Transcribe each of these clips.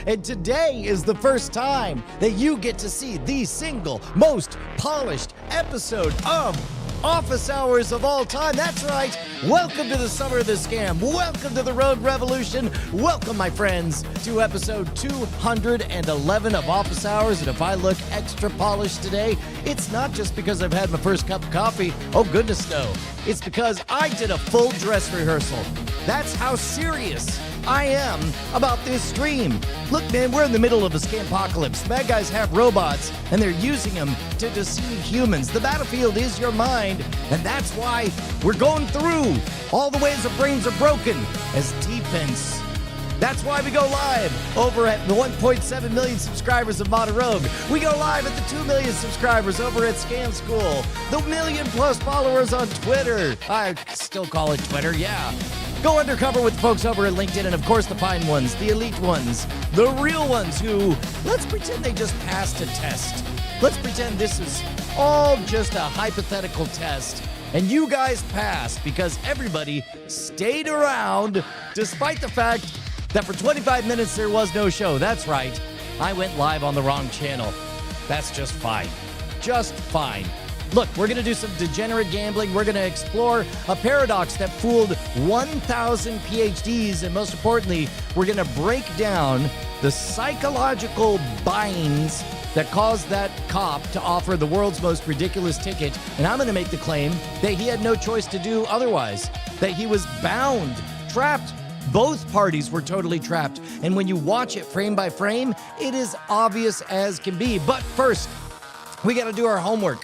and today is the first time that you get to see the single most polished episode of Office Hours of all time. That's right. Welcome to the summer of the scam. Welcome to the road revolution. Welcome, my friends, to episode 211 of Office Hours. And if I look extra polished today, it's not just because I've had my first cup of coffee. Oh, goodness, no. It's because I did a full dress rehearsal. That's how serious I am about this stream. Look, man, we're in the middle of a scampocalypse. The bad guys have robots, and they're using them to deceive humans. The battlefield is your mind, and that's why we're going through all the ways our brains are broken as defense. That's why we go live over at the 1.7 million subscribers of Modern Rogue. We go live at the 2 million subscribers over at Scam School. The million-plus followers on Twitter. I still call it Twitter, yeah. Go undercover with the folks over at LinkedIn, and of course the fine ones, the elite ones, the real ones who, let's pretend they just passed a test. Let's pretend this is all just a hypothetical test, and you guys passed because everybody stayed around despite the fact that for 25 minutes there was no show. That's right, I went live on the wrong channel. That's just fine. Just fine. Look, we're going to do some degenerate gambling. We're going to explore a paradox that fooled 1,000 PhDs. And most importantly, we're going to break down the psychological binds that caused that cop to offer the world's most ridiculous ticket. And I'm going to make the claim that he had no choice to do otherwise, that he was bound, trapped. Both parties were totally trapped. And when you watch it frame by frame, it is obvious as can be. But first, we got to do our homework.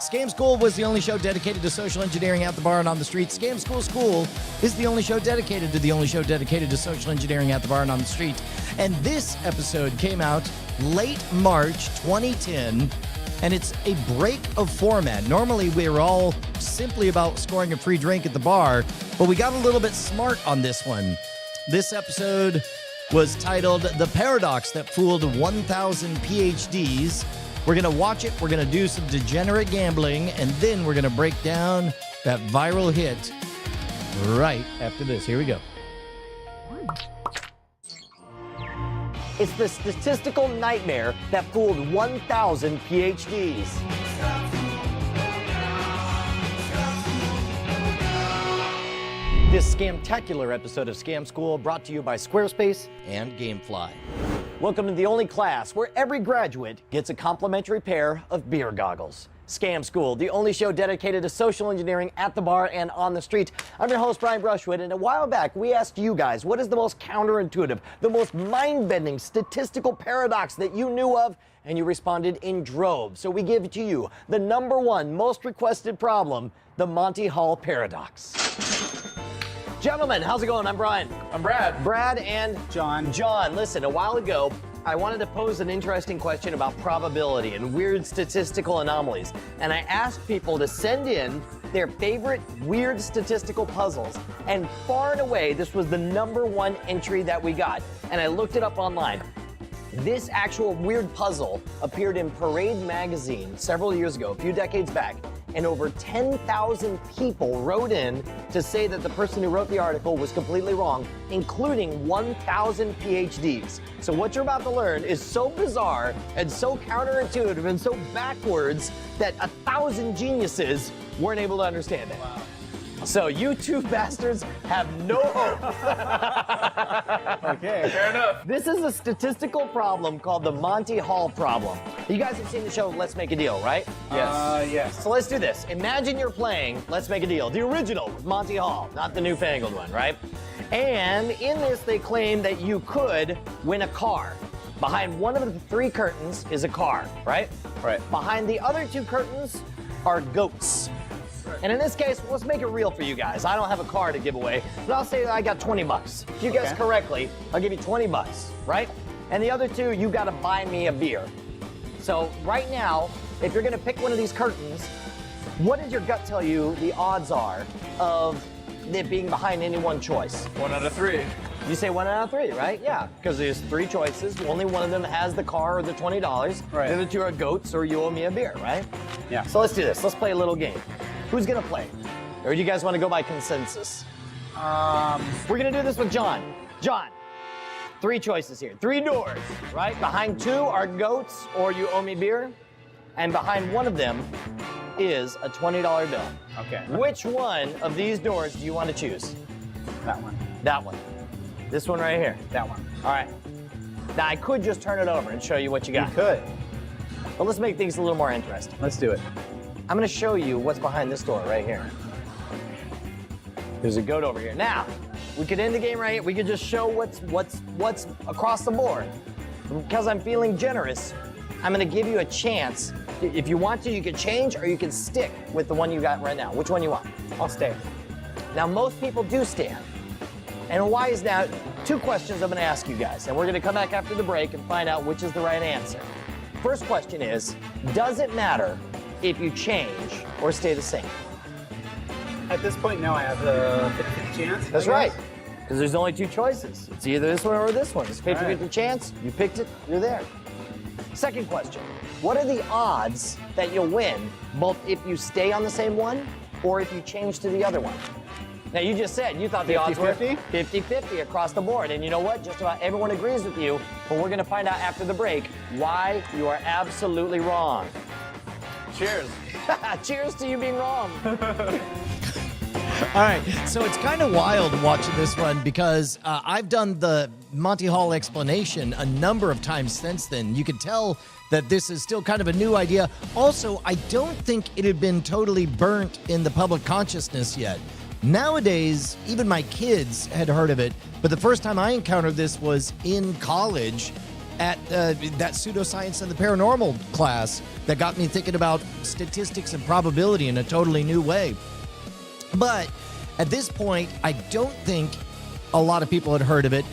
Scam School was the only show dedicated to social engineering at the bar and on the street. Scam School is the only show dedicated to social engineering at the bar and on the street. And this episode came out late March 2010, and it's a break of format. Normally, we're all simply about scoring a free drink at the bar, but we got a little bit smart on this one. This episode was titled The Paradox That Fooled 1,000 PhDs. We're going to watch it, we're going to do some degenerate gambling, and then we're going to break down that viral hit right after this. Here we go. It's the statistical nightmare that fooled 1,000 PhDs. This scamtacular episode of Scam School brought to you by Squarespace And Gamefly. Welcome to the only class where every graduate gets a complimentary pair of beer goggles. Scam School, the only show dedicated to social engineering at the bar and on the street. I'm your host, Brian Brushwood, and a while back we asked you guys, what is the most counterintuitive, the most mind-bending statistical paradox that you knew of? And you responded in droves. So we give to you the #1 most requested problem, the Monty Hall paradox. Gentlemen, how's it going? I'm Brian. I'm Brad. Brad and John. John, listen, a while ago, I wanted to pose an interesting question about probability and weird statistical anomalies. And I asked people to send in their favorite weird statistical puzzles. And far and away, this was the #1 entry that we got. And I looked it up online. This actual weird puzzle appeared in Parade magazine several years ago, a few decades back. And over 10,000 people wrote in to say that the person who wrote the article was completely wrong, including 1,000 PhDs. So what you're about to learn is so bizarre and so counterintuitive and so backwards that 1,000 geniuses weren't able to understand it. Wow. So you two bastards have no hope. Okay, fair enough. This is a statistical problem called the Monty Hall Problem. You guys have seen the show Let's Make a Deal, right? Yes. Yes. So let's do this. Imagine you're playing Let's Make a Deal, the original with Monty Hall, not the newfangled one, right? And in this, they claim that you could win a car. Behind one of the 3 curtains is a car, right? Right. Behind the other 2 curtains are goats. And in this case, let's make it real for you guys. I don't have a car to give away, but I'll say that I got 20 bucks. If you guess correctly, I'll give you 20 bucks, right? And the other 2, you gotta buy me a beer. So right now, if you're gonna pick one of these curtains, what does your gut tell you the odds are of it being behind any one choice? 1 out of 3. You say 1 out of 3, right? Yeah, because there's 3 choices. Only one of them has the car or the $20. Right. The other 2 are goats or you owe me a beer, right? Yeah. So let's do this. Let's play a little game. Who's gonna play? Or do you guys want to go by consensus? We're gonna do this with John. John, Three choices here, 3 doors, right? Behind 2 are goats or you owe me beer. And behind one of them is a $20 bill. Okay. Which one of these doors do you want to choose? That one. That one. This one right here. That one. All right. Now I could just turn it over and show you what you got. You could. But let's make things a little more interesting. Let's do it. I'm gonna show you what's behind this door right here. There's a goat over here. Now, we could end the game right here. We could just show what's across the board. Because I'm feeling generous, I'm gonna give you a chance. If you want to, you can change or you can stick with the one you got right now. Which one you want? I'll stay. Now, most people do stand. And why is that? 2 questions I'm gonna ask you guys, and we're gonna come back after the break and find out which is the right answer. First question is, does it matter if you change or stay the same? At this point, no, I have a 50-50 chance. That's right, because there's only 2 choices. It's either this one or this one. It's 50-50 chance, you picked it, you're there. Second question, what are the odds that you'll win, both if you stay on the same one or if you change to the other one? Now, you just said you thought the odds were 50-50 across the board. And you know what? Just about everyone agrees with you. But we're going to find out after the break why you are absolutely wrong. Cheers. Cheers to you being wrong. All right, so it's kind of wild watching this one because I've done the Monty Hall explanation a number of times since then. You can tell that this is still kind of a new idea. Also, I don't think it had been totally burnt in the public consciousness yet. Nowadays, even my kids had heard of it, but the first time I encountered this was in college at that pseudoscience and the paranormal class that got me thinking about statistics and probability in a totally new way. But at this point, I don't think a lot of people had heard of it.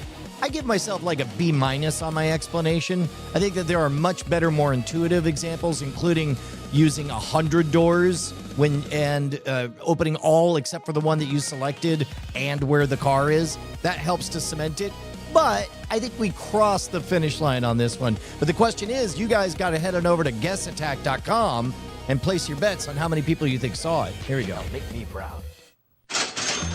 I give myself like a B- on my explanation. I think that there are much better, more intuitive examples, including using 100 doors and opening all except for the one that you selected and where the car is. That helps to cement it. But I think we crossed the finish line on this one. But the question is, you guys got to head on over to guessattack.com and place your bets on how many people you think saw it. Here we go. Make me proud.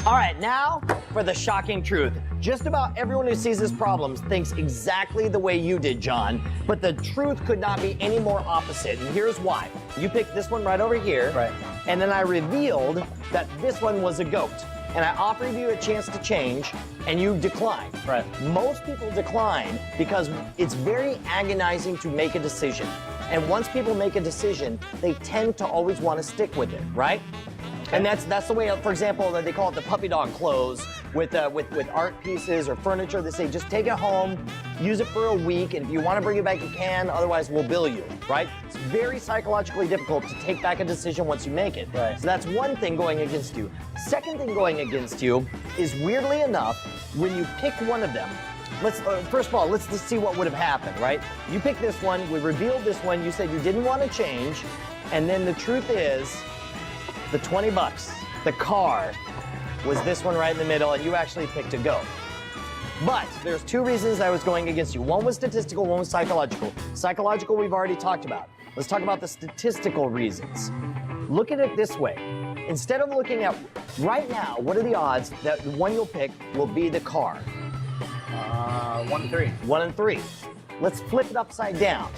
All right, now for the shocking truth. Just about everyone who sees this problem thinks exactly the way you did, John, but the truth could not be any more opposite, and here's why. You picked this one right over here, Right. And then I revealed that this one was a goat, and I offered you a chance to change, and you declined. Right. Most people decline because it's very agonizing to make a decision, and once people make a decision, they tend to always want to stick with it, right? And that's the way, for example, they call it the puppy dog close with art pieces or furniture. They say, just take it home, use it for a week, and if you want to bring it back, you can, otherwise we'll bill you, right? It's very psychologically difficult to take back a decision once you make it. Right. So that's one thing going against you. Second thing going against you is, weirdly enough, when you pick one of them, first of all, let's see what would have happened, right? You picked this one, we revealed this one, you said you didn't want to change, and then the truth is, the 20 bucks, the car, was this one right in the middle, and you actually picked a goat. But there's 2 reasons I was going against you. One was statistical, one was psychological. Psychological we've already talked about. Let's talk about the statistical reasons. Look at it this way. Instead of looking at, right now, what are the odds that the one you'll pick will be the car? 1 in 3. 1 in 3. Let's flip it upside down.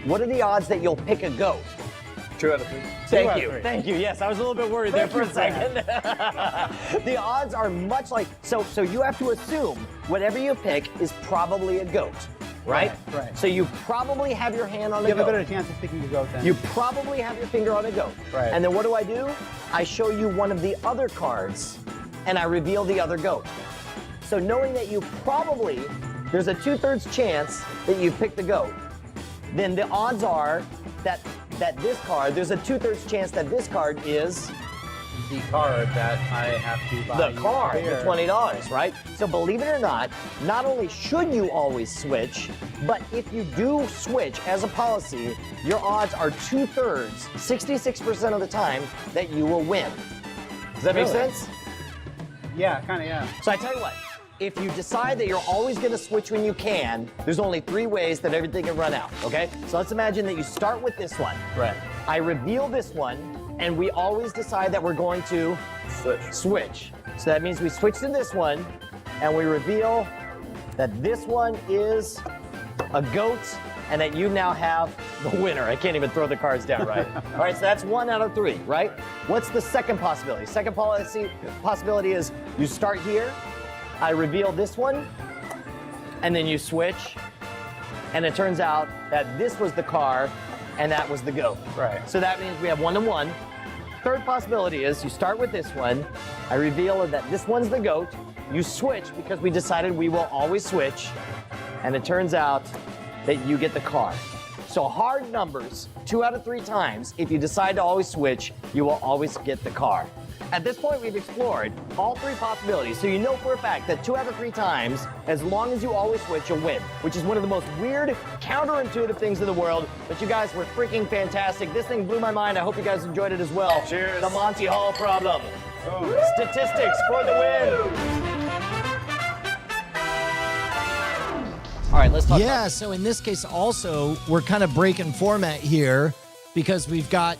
What are the odds that you'll pick a goat? 2 out of 3. Thank you. Yes, I was a little bit worried there for a second. The odds are much like, so you have to assume whatever you pick is probably a goat, right? Right. So you probably have your hand on a You have goat. a better chance of picking a goat then. You probably have your finger on a goat. Right. And then what do? I show you one of the other cards, and I reveal the other goat. So knowing that you probably, there's a 2/3 chance that you picked the goat, then the odds are that this card, there's a 2/3 chance that this card is the card that I have to buy. the card, here. the $20, right? So believe it or not only should you always switch, but if you do switch as a policy, your odds are 2/3, 66% of the time, that you will win. Does that make Really? sense? Yeah, kind of, yeah. So I tell you what, if you decide that you're always going to switch when you can, there's only 3 ways that everything can run out, okay? So let's imagine that you start with this one. Right. I reveal this one, and we always decide that we're going to switch. So that means we switch to this one, and we reveal that this one is a goat and that you now have the winner. I can't even throw the cards down right. All right, so that's 1 out of 3, right? What's the second possibility? Second possibility is you start here, I reveal this one, and then you switch, and it turns out that this was the car and that was the goat. Right. So that means we have 1 to 1. Third possibility is you start with this one, I reveal that this one's the goat, you switch because we decided we will always switch, and it turns out that you get the car. So hard numbers, 2 out of 3 times, if you decide to always switch, you will always get the car. At this point, we've explored all 3 possibilities, so you know for a fact that 2 out of 3 times, as long as you always switch, you'll win, which is one of the most weird, counterintuitive things in the world, but you guys were freaking fantastic. This thing blew my mind. I hope you guys enjoyed it as well. Cheers. The Monty Hall Problem. Oh. Statistics for the win. All right, let's talk Yeah, so in this case also, we're kind of breaking format here because we've got,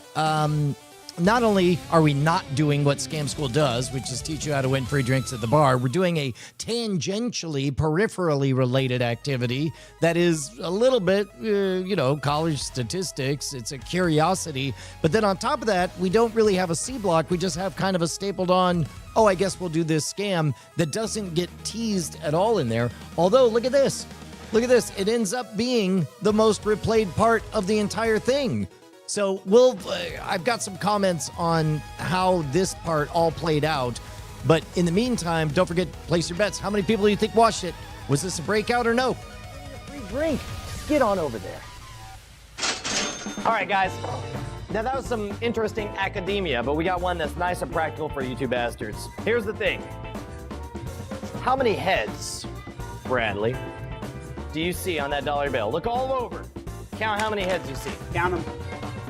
not only are we not doing what Scam School does, which is teach you how to win free drinks at the bar, we're doing a tangentially, peripherally related activity that is a little bit, college statistics. It's a curiosity. But then on top of that, we don't really have a C block. We just have kind of a stapled on, oh, I guess we'll do this scam that doesn't get teased at all in there. Although, look at this. Look at this. It ends up being the most replayed part of the entire thing. So I've got some comments on how this part all played out. But in the meantime, don't forget, place your bets. How many people do you think watched it? Was this a breakout or no? free drink. Get on over there. All right, guys. Now, that was some interesting academia, but we got one that's nice and practical for you two bastards. Here's the thing. How many heads, Bradley, do you see on that dollar bill? Look all over. Count how many heads you see. Count them.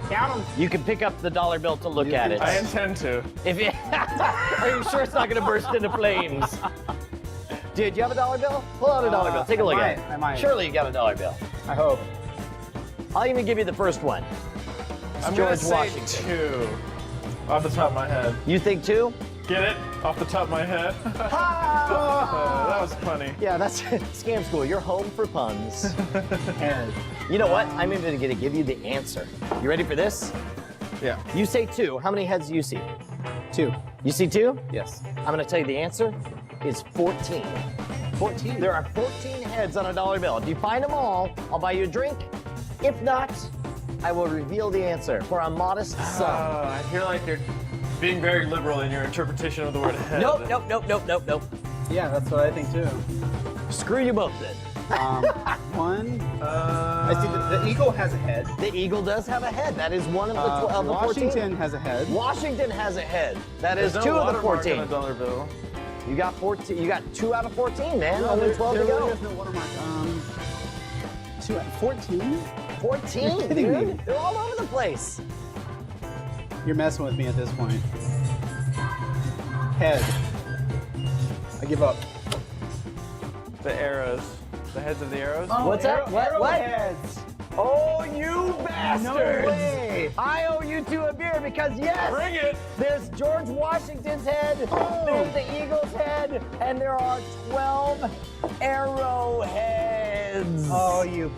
Count them. You can pick up the dollar bill to look at it. I intend to. If you, are you sure it's not going to burst into flames? Dude, you have a dollar bill? Pull out a dollar bill. Take a look at it. I might. Surely you got a dollar bill. I hope. I'll even give you the first one. It's I'm George gonna Washington. say 2 off the top of my head. You think 2? Get it? Off the top of my head. That was funny. Yeah, that's Scam School. You're home for puns. Head. You know what? I'm even going to give you the answer. You ready for this? Yeah. You say 2. How many heads do you see? 2. You see 2? Yes. I'm going to tell you the answer is 14. 14. There are 14 heads on a dollar bill. If you find them all, I'll buy you a drink. If not, I will reveal the answer for a modest sum. I feel like you're being very liberal in your interpretation of the word head. Nope. Yeah, that's what I think too. Screw you both then. 1. I see the eagle has a head. The eagle does have a head. That is one of the 14. Washington has a head. Washington has a head. That is There's 2 no of the watermark 14. on a dollar bill. You got 14. You got 2 out of 14, man. No, Only 12 to there go. really is no watermark. 2 14? 14, You're kidding me. dude. They're all over the place. You're messing with me at this point. Head. I give up. The arrows. The heads of the arrows. What's that? What? Heads. Oh, you bastards! No way. I owe you 2 a beer because yes, Bring it! there's George Washington's head, there's the eagle's head, and there are 12 arrowheads. Oh, you.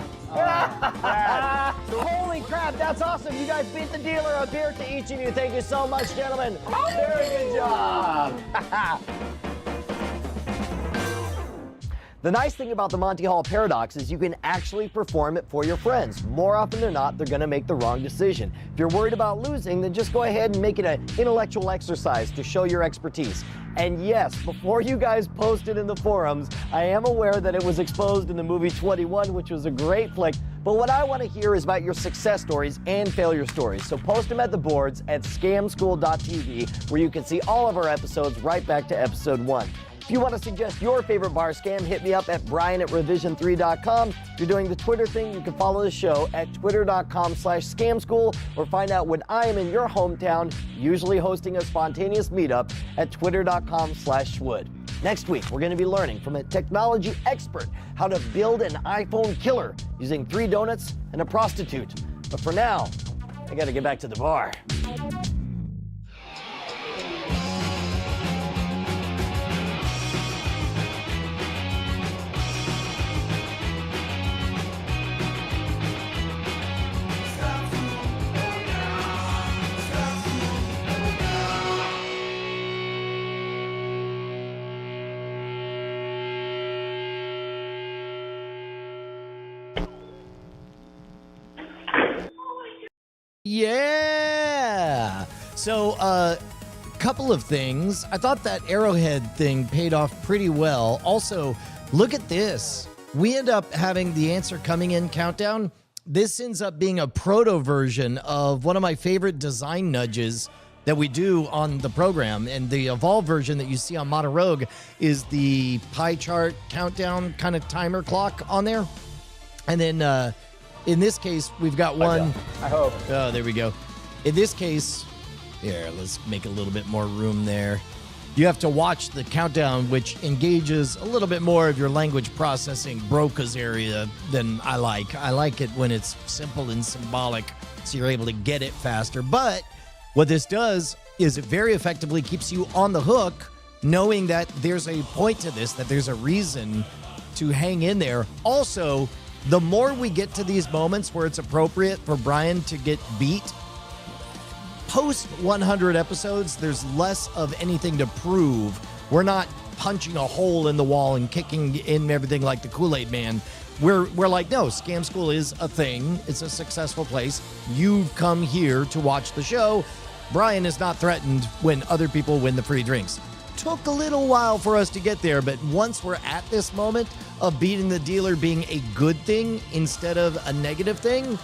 Holy crap, that's awesome. You guys beat the dealer. A beer to each of you. Thank you so much, gentlemen. Very good job. The nice thing about the Monty Hall paradox is you can actually perform it for your friends. More often than not, they're going to make the wrong decision. If you're worried about losing, then just go ahead and make it an intellectual exercise to show your expertise. And yes, before you guys post it in the forums, I am aware that it was exposed in the movie 21, which was a great flick. But what I want to hear is about your success stories and failure stories. So post them at the boards at scamschool.tv, where you can see all of our episodes right back to episode 1. If you want to suggest your favorite bar scam, hit me up at brian@revision3.com. If you're doing the Twitter thing, you can follow the show at twitter.com/scamschool or find out when I am in your hometown, usually hosting a spontaneous meetup at twitter.com/schwood. Next week, we're going to be learning from a technology expert how to build an iPhone killer using 3 donuts and a prostitute. But for now, I got to get back to the bar. Yeah. So, couple of things. I thought that arrowhead thing paid off pretty well. Also, look at this. We end up having the answer coming in countdown. This ends up being a proto version of one of my favorite design nudges that we do on the program. And the evolved version that you see on Modern Rogue is the pie chart countdown kind of timer clock on there. And then in this case, we've got one. I hope. Oh, there we go. In this case, here, let's make a little bit more room there. You have to watch the countdown, which engages a little bit more of your language processing broca's area than I like. I like it when it's simple and symbolic, so you're able to get it faster. But what this does is it very effectively keeps you on the hook, knowing that there's a point to this, that there's a reason to hang in there. Also, the more we get to these moments where it's appropriate for Brian to get beat, post 100 episodes, there's less of anything to prove. We're not punching a hole in the wall and kicking in everything like the Kool-Aid Man. We're like, no, Scam School is a thing. It's a successful place. You've come here to watch the show. Brian is not threatened when other people win the free drinks. Took a little while for us to get there, but once we're at this moment of beating the dealer being a good thing instead of a negative thing,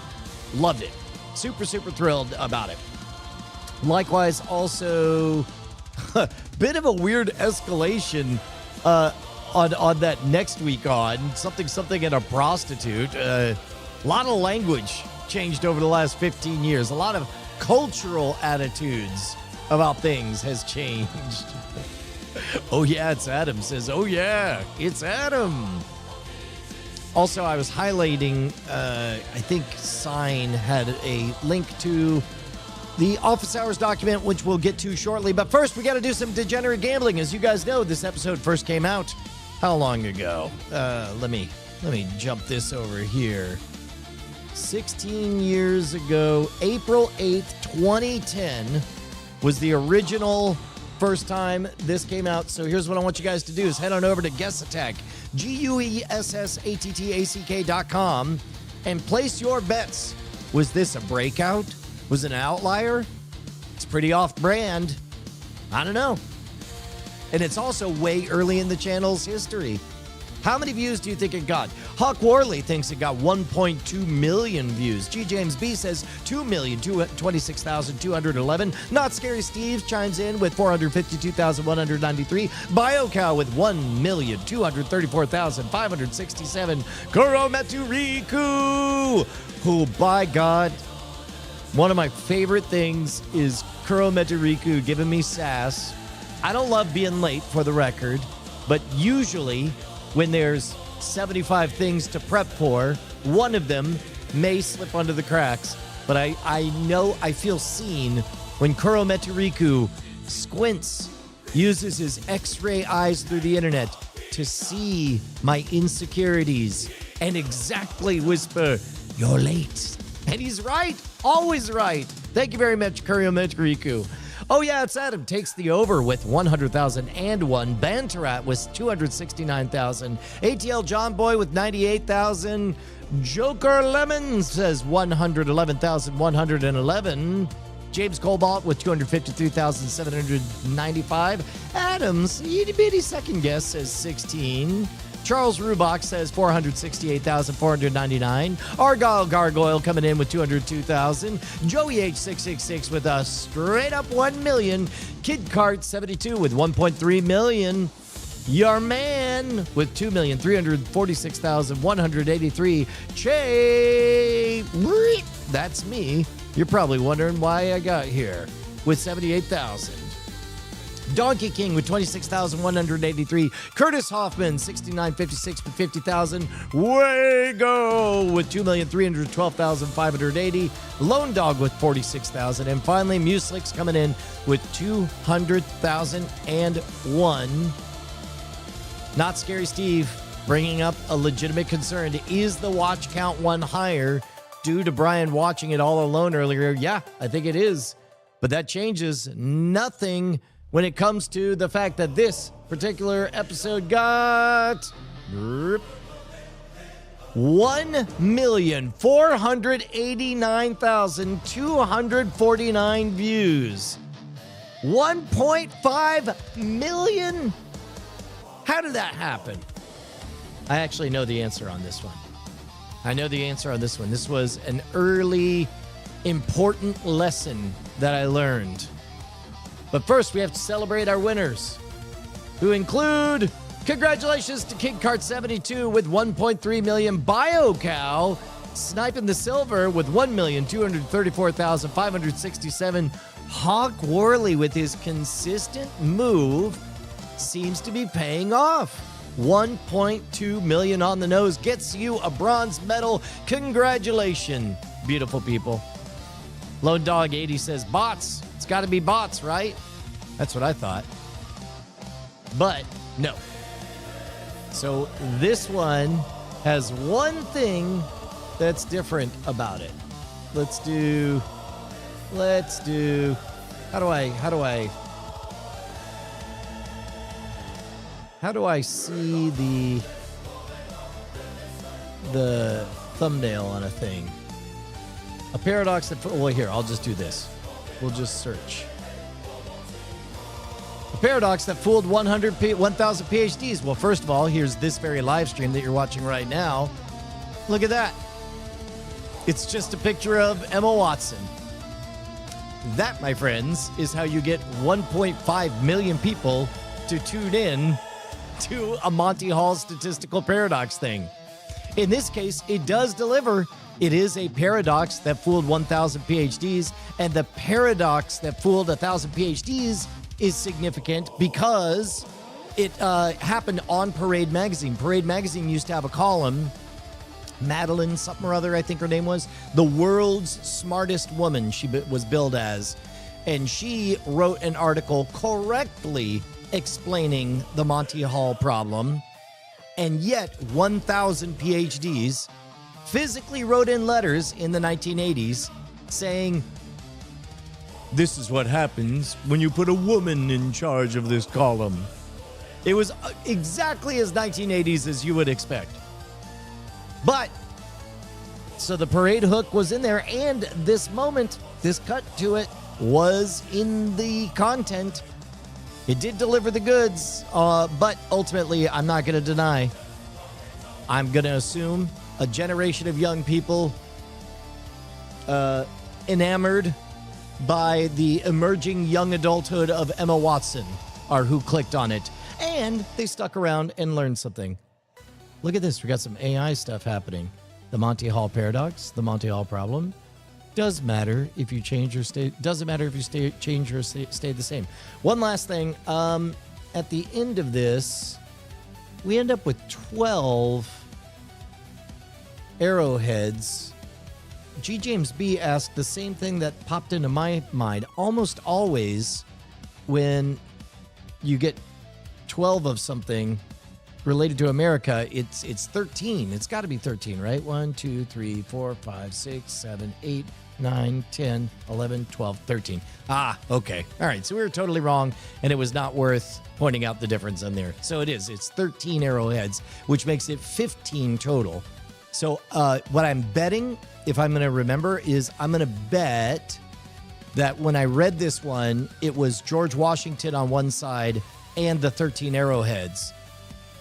loved it. Super, super thrilled about it. Likewise, also, bit of a weird escalation on that next week on something and a prostitute. A lot of language changed over the last 15 years. A lot of cultural attitudes about things has changed. Oh yeah, it's Adam says, oh yeah, it's Adam. Also, I was highlighting, I think Sign had a link to the office hours document, which we'll get to shortly. But first, we got to do some degenerate gambling. As you guys know, this episode first came out how long ago? Let me jump this over here. 16 years ago, April 8th, 2010 was the original first time this came out. So here's what I want you guys to do is head on over to Guess Attack, GUESSATTACK.com, and place your bets. Was this a breakout? Was it an outlier? It's pretty off-brand. I don't know. And it's also way early in the channel's history. How many views do you think it got? Hawk Worley thinks it got 1.2 million views. G. James B says 2,226,211. Not Scary Steve chimes in with 452,193. BioCow with 1,234,567. Kurometu Riku, who, by God, one of my favorite things is Kurometu Riku giving me sass. I don't love being late, for the record, but usually when there's 75 things to prep for, one of them may slip under the cracks. But I know, I feel seen when Kurometu Riku squints, uses his X-ray eyes through the internet to see my insecurities and exactly whisper, "You're late." And he's right, always right. Thank you very much, Kurometu Riku. Oh yeah, it's Adam. Takes the over with 100,001. Bantarat with 269,000. ATL John Boy with 98,000. Joker Lemon says 111,111. James Cobalt with 253,795. Adams, itty bitty second guess, says 16. Charles Rubach says 468,499. Argyle Gargoyle coming in with 202,000. Joey H666 with a straight up 1 million. Kid Cart 72 with 1.3 million. Your man with 2,346,183. Che, that's me. You're probably wondering why I got here with 78,000. Donkey King with 26,183. Curtis Hoffman, 6956 with 50,000. Wago with 2,312,580. Lone Dog with 46,000. And finally, Muslix coming in with 200,001. Not Scary Steve bringing up a legitimate concern. Is the watch count one higher due to Brian watching it all alone earlier? Yeah, I think it is. But that changes nothing when it comes to the fact that this particular episode got 1,489,249 views. 1.5 million? How did that happen? I actually know the answer on this one. I know the answer on this one. This was an early, important lesson that I learned. But first, we have to celebrate our winners, who include, congratulations to KingCart72 with 1.3 million, BioCow sniping the silver with 1,234,567, Hawk Worley with his consistent move seems to be paying off. 1.2 million on the nose gets you a bronze medal. Congratulations, beautiful people. Lone Dog 80 says bots. It's got to be bots, right? That's what I thought. But no. So this one has one thing that's different about it. Let's do, how do I see the thumbnail on a thing? A paradox that, well, here, I'll just do this. We'll just search. A paradox that fooled 1,000 PhDs. Well, first of all, here's this very live stream that you're watching right now. Look at that. It's just a picture of Emma Watson. That, my friends, is how you get 1.5 million people to tune in to a Monty Hall statistical paradox thing. In this case, it does deliver. It is a paradox that fooled 1,000 PhDs, and the paradox that fooled 1,000 PhDs is significant because it happened on Parade Magazine. Parade Magazine used to have a column, Madeline something or other, I think her name was, the world's smartest woman she was billed as, and she wrote an article correctly explaining the Monty Hall problem, and yet 1,000 PhDs physically wrote in letters in the 1980s saying, this is what happens when you put a woman in charge of this column. It was exactly as 1980s as you would expect. But, so the parade hook was in there, and this moment, this cut to it, was in the content. It did deliver the goods, but ultimately, I'm not going to deny. I'm going to assume a generation of young people enamored by the emerging young adulthood of Emma Watson are who clicked on it. And they stuck around and learned something. Look at this. We got some AI stuff happening. The Monty Hall paradox, the Monty Hall problem. Does matter if you change or stay. Doesn't matter if you change or stay the same. One last thing. At the end of this, we end up with 12 arrowheads. G. James B. asked the same thing that popped into my mind. Almost always, when you get 12 of something related to America, it's 13. It's got to be 13, right? 1, 2, 3, 4, 5, 6, 7, 8, 9, 10, 11, 12, 13. Ah, okay. All right, so we were totally wrong, and it was not worth pointing out the difference in there. So it is. It's 13 arrowheads, which makes it 15 total. So what I'm betting, if I'm going to remember, is I'm going to bet that when I read this one, it was George Washington on one side and the 13 arrowheads.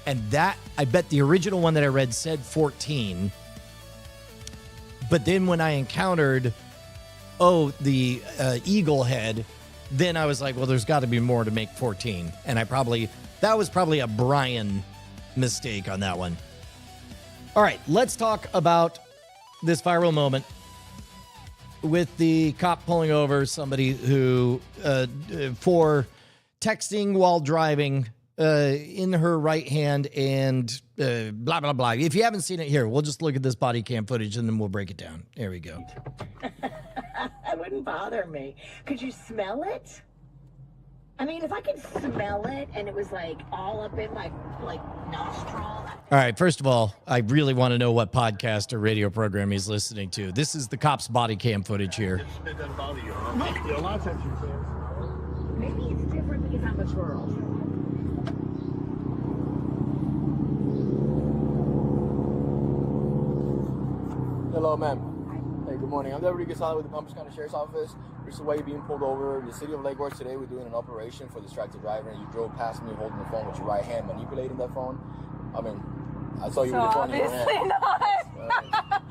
And that, I bet the original one that I read said 14. But then when I encountered, the eagle head, then I was like, well, there's got to be more to make 14. And that was probably a Brian mistake on that one. All right, let's talk about this viral moment with the cop pulling over somebody who, for texting while driving in her right hand and blah, blah, blah. If you haven't seen it here, we'll just look at this body cam footage and then we'll break it down. There we go. That wouldn't bother me. Could you smell it? I mean, if I could smell it and it was like all up in my nostril. All right, first of all, I really want to know what podcast or radio program he's listening to. This is the cop's body cam footage here. Maybe it's different because I'm a girl. Hello, ma'am. Hey, good morning. I'm Deputy Gonzalez with the Palm Beach County Sheriff's Office. This is why you're being pulled over. The city of Lake Worth today, we're doing an operation for distracted driver, and you drove past me holding the phone with your right hand, manipulating that phone. I mean, I saw you with the phone in your hand. Obviously not.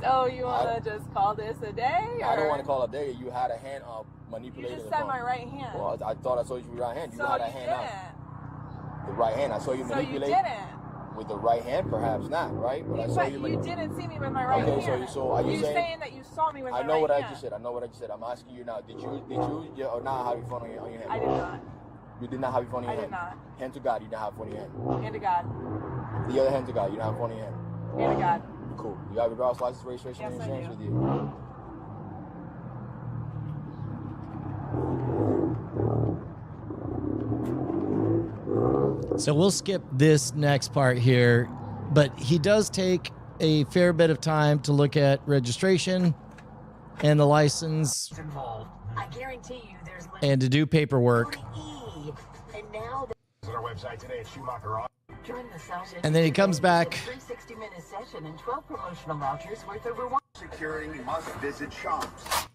So you want to just call this a day? Or? I don't want to call it a day. You had a hand up You manipulating just the said phone. my right hand. Well, I thought I saw you with your right hand. You so had a you hand didn't. up. The right hand. I saw you So manipulate. you didn't. With the right hand, perhaps not, right? But I saw But you. you didn't see me with my right hand. Okay, so are you saying that you saw me with my I right hand? know what I just said. I know what I just said. I'm asking you now. Did you yeah, or not have your phone on your hand? I did not. You did not have your phone in your I hand? did not. Hand to God, you did not have your phone in your hand. Hand to God. The other hand to God, you don't have your phone in your hand. Hand to God. Cool. You have your driver's license, registration, Yes, and I insurance do. with you. So we'll skip this next part here, but he does take a fair bit of time to look at registration and the license I guarantee you there's and to do paperwork. And now Visit our website today at Schumacher. join the session. And then he comes back. 360-minute session and 12 promotional vouchers worth over one. Security must visit shops.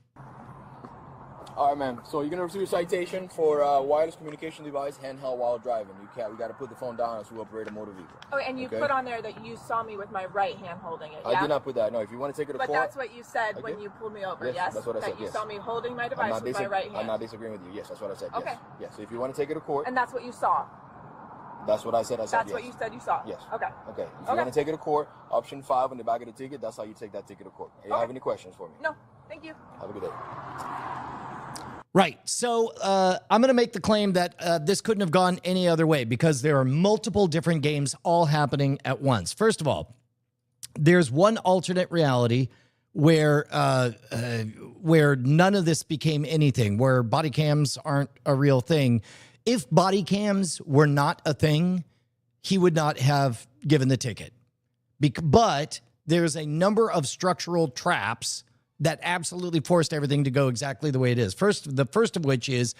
All right, ma'am. So you're gonna receive a citation for wireless communication device handheld while driving. We got to put the phone down as we operate a motor vehicle. Oh, and you put on there that you saw me with my right hand holding it. I Yeah? did not put that. No, if you want to take it to But court. that's what you said when Okay. you pulled me over. Yes, Yes, that's what I said, That you yes. saw me holding my I'm device not, with my right hand. I'm not disagreeing with you. Yes, that's what I said. Okay. Yes. Yes. So if you want to take it to court, And that's what you saw. that's what I said. I said That's yes. what you said you saw. Yes. Okay. Okay. If you Okay. want to take it to court, option 5 on the back of the ticket, that's how you take that ticket to court. Do you have any questions for me? No, thank you. Have a good day. Right. So I'm going to make the claim that this couldn't have gone any other way because there are multiple different games all happening at once. First of all, there's one alternate reality where none of this became anything, where body cams aren't a real thing. If body cams were not a thing, he would not have given the ticket. But there's a number of structural traps that absolutely forced everything to go exactly the way it is. The first of which is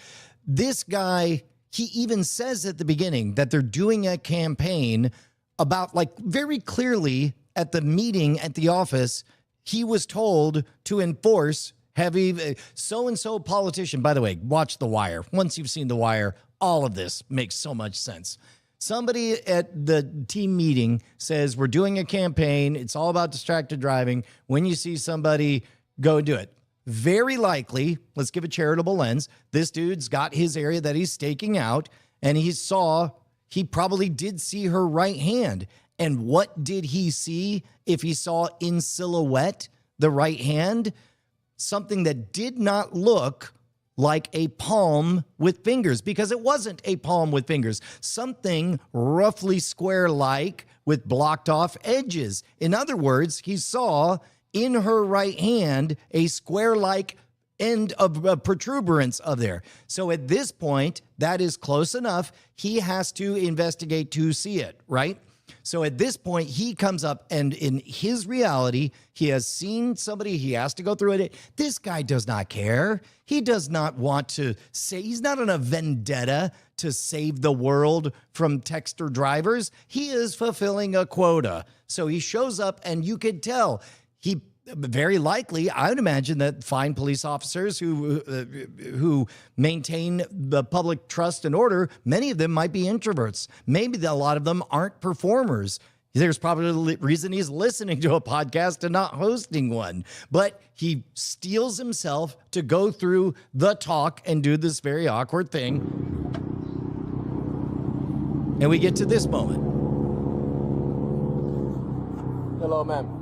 this guy, he even says at the beginning that they're doing a campaign about, like, very clearly at the meeting at the office, he was told to enforce heavy so-and-so politician. By the way, watch The Wire. Once you've seen The Wire, all of this makes so much sense. Somebody at the team meeting says, we're doing a campaign. It's all about distracted driving. When you see somebody, go do it. Very likely, let's give a charitable lens, this dude's got his area that he's staking out, and he probably did see her right hand. And what did he see if he saw in silhouette the right hand? Something that did not look like a palm with fingers, because it wasn't a palm with fingers. Something roughly square-like with blocked off edges. In other words, he saw in her right hand a square-like end of a protuberance of there. So at this point, that is close enough. He has to investigate to see it, right? So at this point, he comes up, and in his reality, he has seen somebody. He has to go through it. This guy does not care. He does not want to say, he's not on a vendetta to save the world from texter drivers. He is fulfilling a quota. So he shows up, and you could tell he very likely, I would imagine that fine police officers who maintain the public trust and order, many of them might be introverts. Maybe a lot of them aren't performers. There's probably a reason he's listening to a podcast and not hosting one. But he steels himself to go through the talk and do this very awkward thing. And we get to this moment. Hello, ma'am.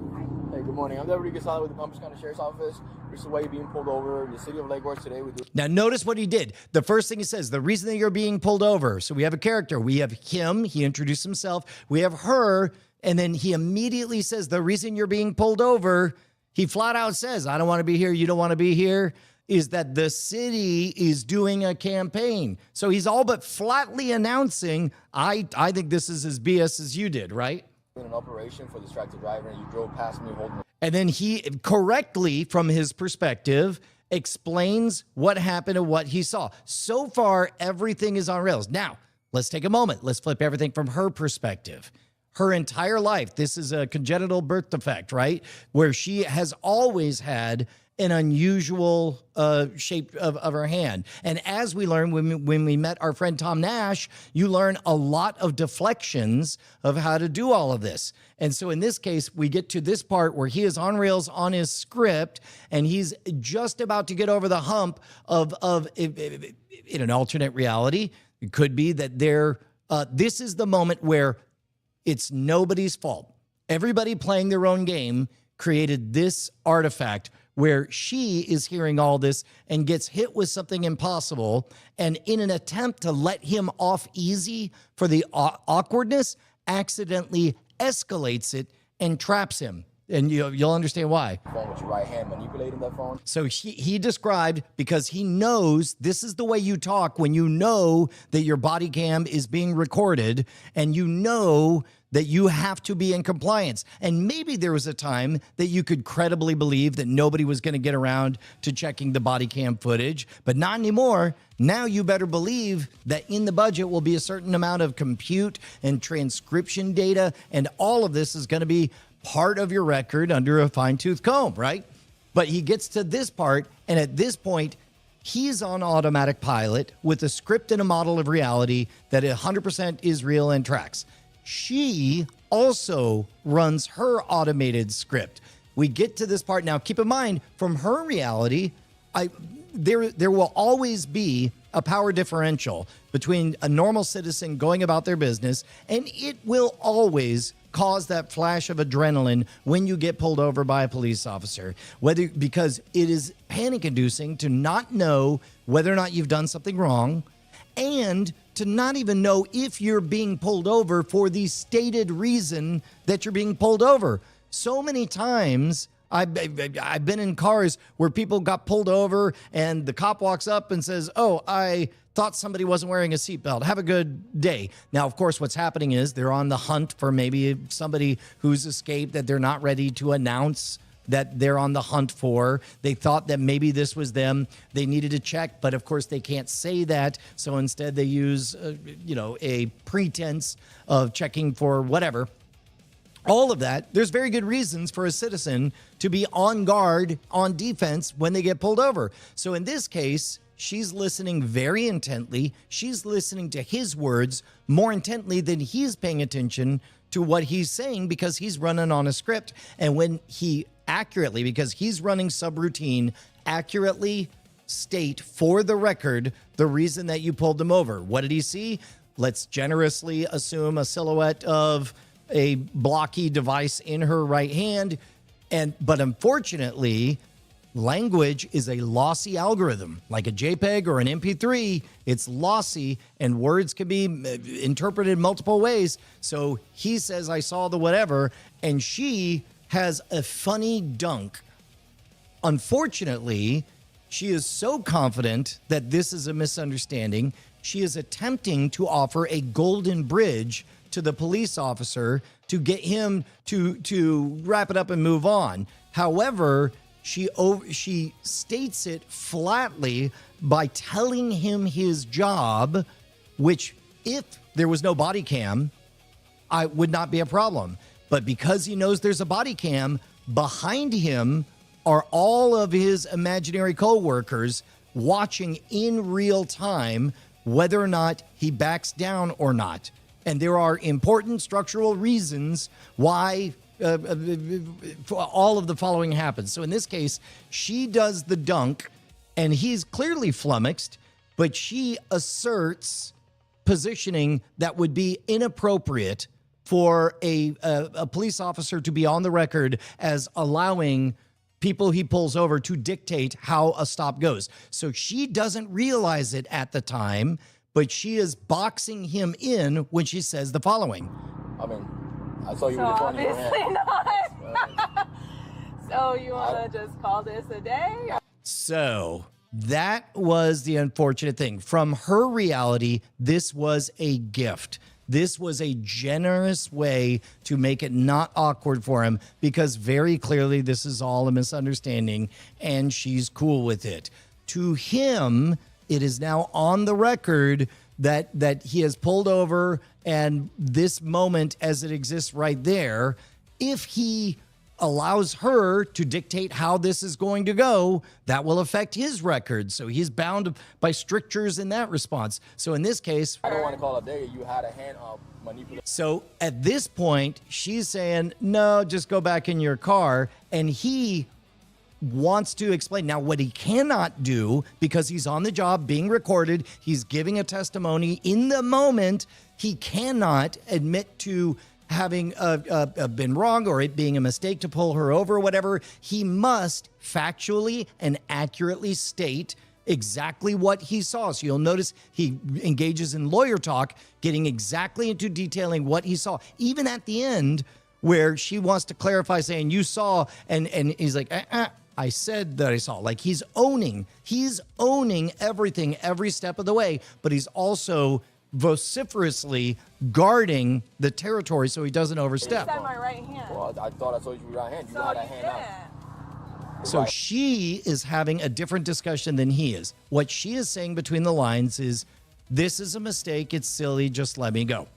Hey, good morning. I'm Deputy Gonzalez with the Palm Beach County Sheriff's Office. This is why you're being pulled over. The city of Lake Worth today. Now, notice what he did. The first thing he says, the reason that you're being pulled over. So we have a character. We have him. He introduced himself. We have her. And then he immediately says, the reason you're being pulled over, he flat out says, I don't want to be here. You don't want to be here. Is that the city is doing a campaign. So he's all but flatly announcing, I think this is as BS as you did, right? An operation for distracted driver, and you drove past me holding. And then he correctly, from his perspective, explains what happened and what he saw. So far, everything is on rails. Now, let's take a moment. Let's flip everything from her perspective. her entire life. This is a congenital birth defect, right? Where she has always had an unusual shape of her hand. And as we learned when we met our friend Tom Nash, you learn a lot of deflections of how to do all of this. And so in this case, we get to this part where he is on rails on his script, and he's just about to get over the hump of in an alternate reality. It could be that this is the moment where it's nobody's fault. Everybody playing their own game created this artifact where she is hearing all this and gets hit with something impossible, and in an attempt to let him off easy for the awkwardness, accidentally escalates it and traps him. And you'll understand why. Phone with your right hand, manipulating that phone. So he described, because he knows this is the way you talk when you know that your body cam is being recorded and you know that you have to be in compliance. And maybe there was a time that you could credibly believe that nobody was going to get around to checking the body cam footage, but not anymore. Now you better believe that in the budget will be a certain amount of compute and transcription data, and all of this is going to be part of your record under a fine-tooth comb, right? But he gets to this part, and at this point, he's on automatic pilot with a script and a model of reality that 100% is real and tracks. She also runs her automated script. We get to this part now. Keep in mind, from her reality, there will always be a power differential between a normal citizen going about their business, and it will always cause that flash of adrenaline when you get pulled over by a police officer, because it is panic-inducing to not know whether or not you've done something wrong, and to not even know if you're being pulled over for the stated reason that you're being pulled over. So many times I've been in cars where people got pulled over and the cop walks up and says, "Oh, I thought somebody wasn't wearing a seatbelt. Have a good day." Now, of course, what's happening is they're on the hunt for maybe somebody who's escaped that they're not ready to announce that they're on the hunt for. They thought that maybe this was them. They needed to check, but of course they can't say that. So instead they use, a pretense of checking for whatever. All of that, there's very good reasons for a citizen to be on guard, on defense when they get pulled over. So in this case, she's listening very intently. She's listening to his words more intently than he's paying attention to what he's saying, because he's running on a script. And when he accurately, because he's running subroutine, accurately state for the record the reason that you pulled them over. What did he see? Let's generously assume a silhouette of a blocky device in her right hand. But unfortunately, language is a lossy algorithm, like a JPEG or an MP3. It's lossy, and words can be interpreted multiple ways. So he says, "I saw the whatever," and she has a funny dunk. Unfortunately, she is so confident that this is a misunderstanding, she is attempting to offer a golden bridge to the police officer to get him to wrap it up and move on. However, she states it flatly by telling him his job, which if there was no body cam, I would not be a problem. But because he knows there's a body cam, behind him are all of his imaginary co-workers watching in real time whether or not he backs down or not. And there are important structural reasons why all of the following happens. So in this case, she does the dunk, and he's clearly flummoxed, but she asserts positioning that would be inappropriate for a police officer to be on the record as allowing people he pulls over to dictate how a stop goes. So she doesn't realize it at the time, but she is boxing him in when she says the following. I mean, I saw you So with the phone in your obviously hand. not. So you want to just call this a day? So that was the unfortunate thing. From her reality, this was a gift. This was a generous way to make it not awkward for him, because very clearly this is all a misunderstanding and she's cool with it. To him, it is now on the record that he has pulled over, and this moment as it exists right there, if he allows her to dictate how this is going to go, that will affect his record. So he's bound by strictures in that response. So in this case, I don't want to call it there. You had a hand up manipulation. So at this point, she's saying, no, just go back in your car. And he wants to explain. Now, what he cannot do, because he's on the job being recorded, he's giving a testimony in the moment, he cannot admit to having been wrong or it being a mistake to pull her over or whatever. He must factually and accurately state exactly what he saw. So you'll notice he engages in lawyer talk, getting exactly into detailing what he saw. Even at the end where she wants to clarify saying, you saw, and he's like, I said that I saw. Like he's owning everything every step of the way, but he's also vociferously guarding the territory so he doesn't overstep. You said my right hand. Well, I thought I saw you with your right hand. You had a hand out. So she is having a different discussion than he is. What she is saying between the lines is, this is a mistake, it's silly, just let me go.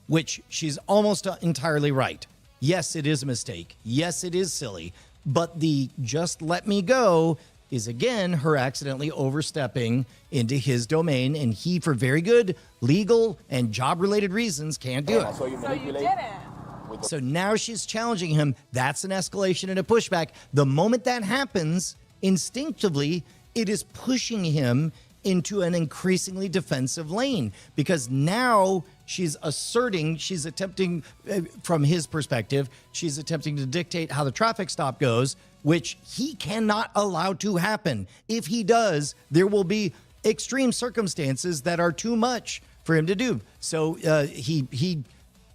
Which she's almost entirely right. Yes, it is a mistake. Yes, it is silly. But the just let me go is, again, her accidentally overstepping into his domain, and he, for very good legal and job-related reasons, can't do it. So you didn't. So now she's challenging him. That's an escalation and a pushback. The moment that happens, instinctively, it is pushing him into an increasingly defensive lane, because now she's attempting, from his perspective, she's attempting to dictate how the traffic stop goes, which he cannot allow to happen. If he does, there will be extreme circumstances that are too much for him to do. So he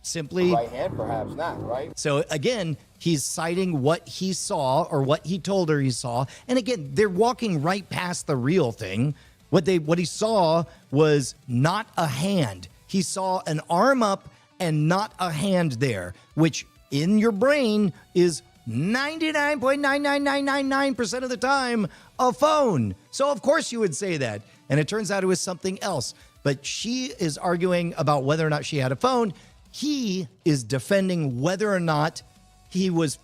simply... Right hand, perhaps not, right? So again, he's citing what he saw or what he told her he saw. And again, they're walking right past the real thing. What he saw was not a hand. He saw an arm up and not a hand there, which in your brain is 99.99999% of the time a phone. So of course you would say that. And it turns out it was something else. But she is arguing about whether or not she had a phone. He is defending whether or not he was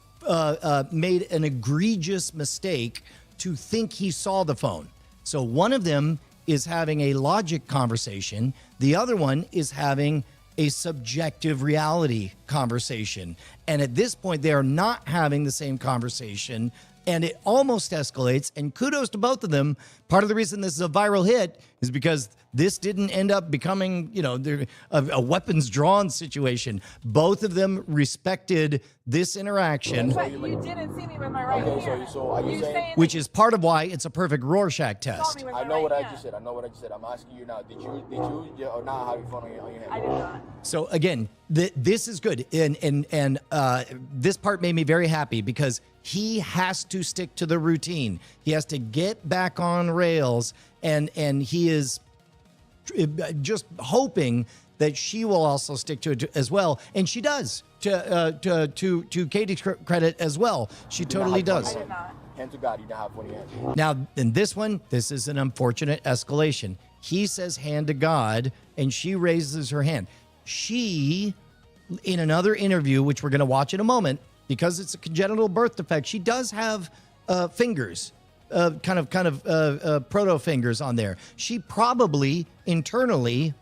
made an egregious mistake to think he saw the phone. So one of them is having a logic conversation. The other one is having a subjective reality conversation. And at this point, they are not having the same conversation, and it almost escalates. And kudos to both of them. Part of the reason this is a viral hit is because this didn't end up becoming, a weapons drawn situation. Both of them respected this interaction. But you didn't see me with my right hand. So are you saying... Which is part of why it's a perfect Rorschach test. I know what I just said. I'm asking you now. Did you or not have your phone on your hand? I did not. So again, this is good. And this part made me very happy because he has to stick to the routine. He has to get back on rails, and he is just hoping that she will also stick to it as well, and she does. To Katie's credit as well, she totally does. I did not. Hand to God, you don't have one hand. Now, in this one, this is an unfortunate escalation. He says hand to God, and she raises her hand. She, in another interview, which we're going to watch in a moment, because it's a congenital birth defect, she does have fingers. Kind of proto fingers on there. She probably internally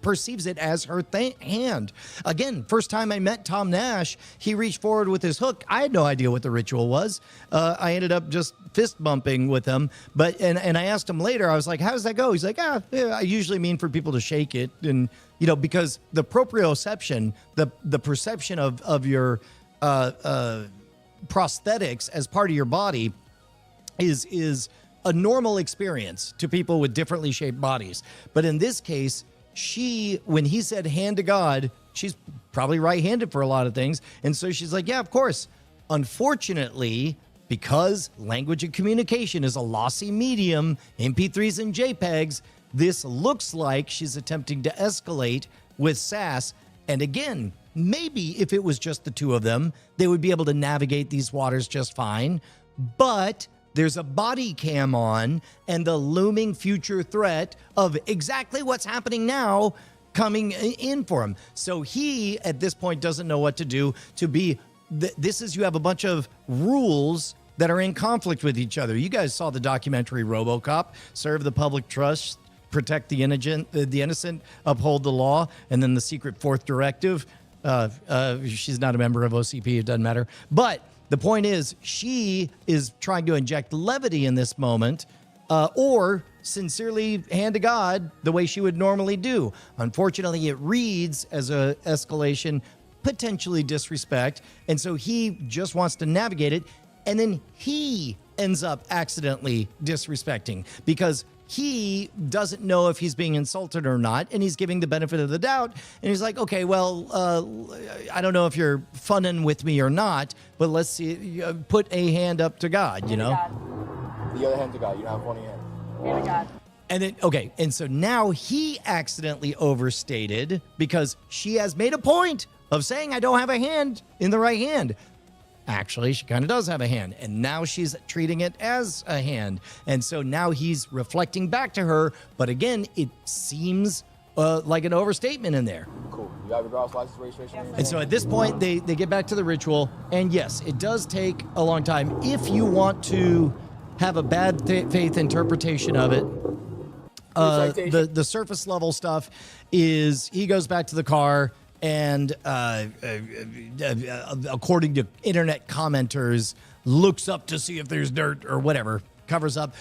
perceives it as her hand. Again, first time I met Tom Nash, he reached forward with his hook. I had no idea what the ritual was. I ended up just fist bumping with him. But and I asked him later, I was like, how does that go? He's like, I usually mean for people to shake it. And, because the proprioception, the perception of your prosthetics as part of your body is a normal experience to people with differently shaped bodies. But in this case, when he said hand to God, she's probably right-handed for a lot of things. And so she's like, yeah, of course. Unfortunately, because language and communication is a lossy medium, MP3s and JPEGs, this looks like she's attempting to escalate with sass. And again, maybe if it was just the two of them, they would be able to navigate these waters just fine. But there's a body cam on and the looming future threat of exactly what's happening now coming in for him. So he, at this point, doesn't know what to do. This is, you have a bunch of rules that are in conflict with each other. You guys saw the documentary RoboCop, serve the public trust, protect the innocent, uphold the law, and then the secret fourth directive. She's not a member of OCP, it doesn't matter. But the point is, she is trying to inject levity in this moment, or sincerely hand to God the way she would normally do. Unfortunately, it reads as a escalation, potentially disrespect, and so he just wants to navigate it, and then he ends up accidentally disrespecting because he doesn't know if he's being insulted or not, and he's giving the benefit of the doubt, and he's like, okay, well, I don't know if you're funning with me or not, but let's see, put a hand up to God, you know? The other hand to God. You don't have one hand. Hand to God. And then, okay, and so now he accidentally overstated because she has made a point of saying, I don't have a hand in the right hand. Actually, she kind of does have a hand, and now she's treating it as a hand. And so now he's reflecting back to her, but again, it seems like an overstatement in there. Cool. You have your driver's license, registration? And so at this point, they get back to the ritual, and yes, it does take a long time. If you want to have a bad faith interpretation of it, the surface level stuff is he goes back to the car, and according to internet commenters, looks up to see if there's dirt or whatever, covers up.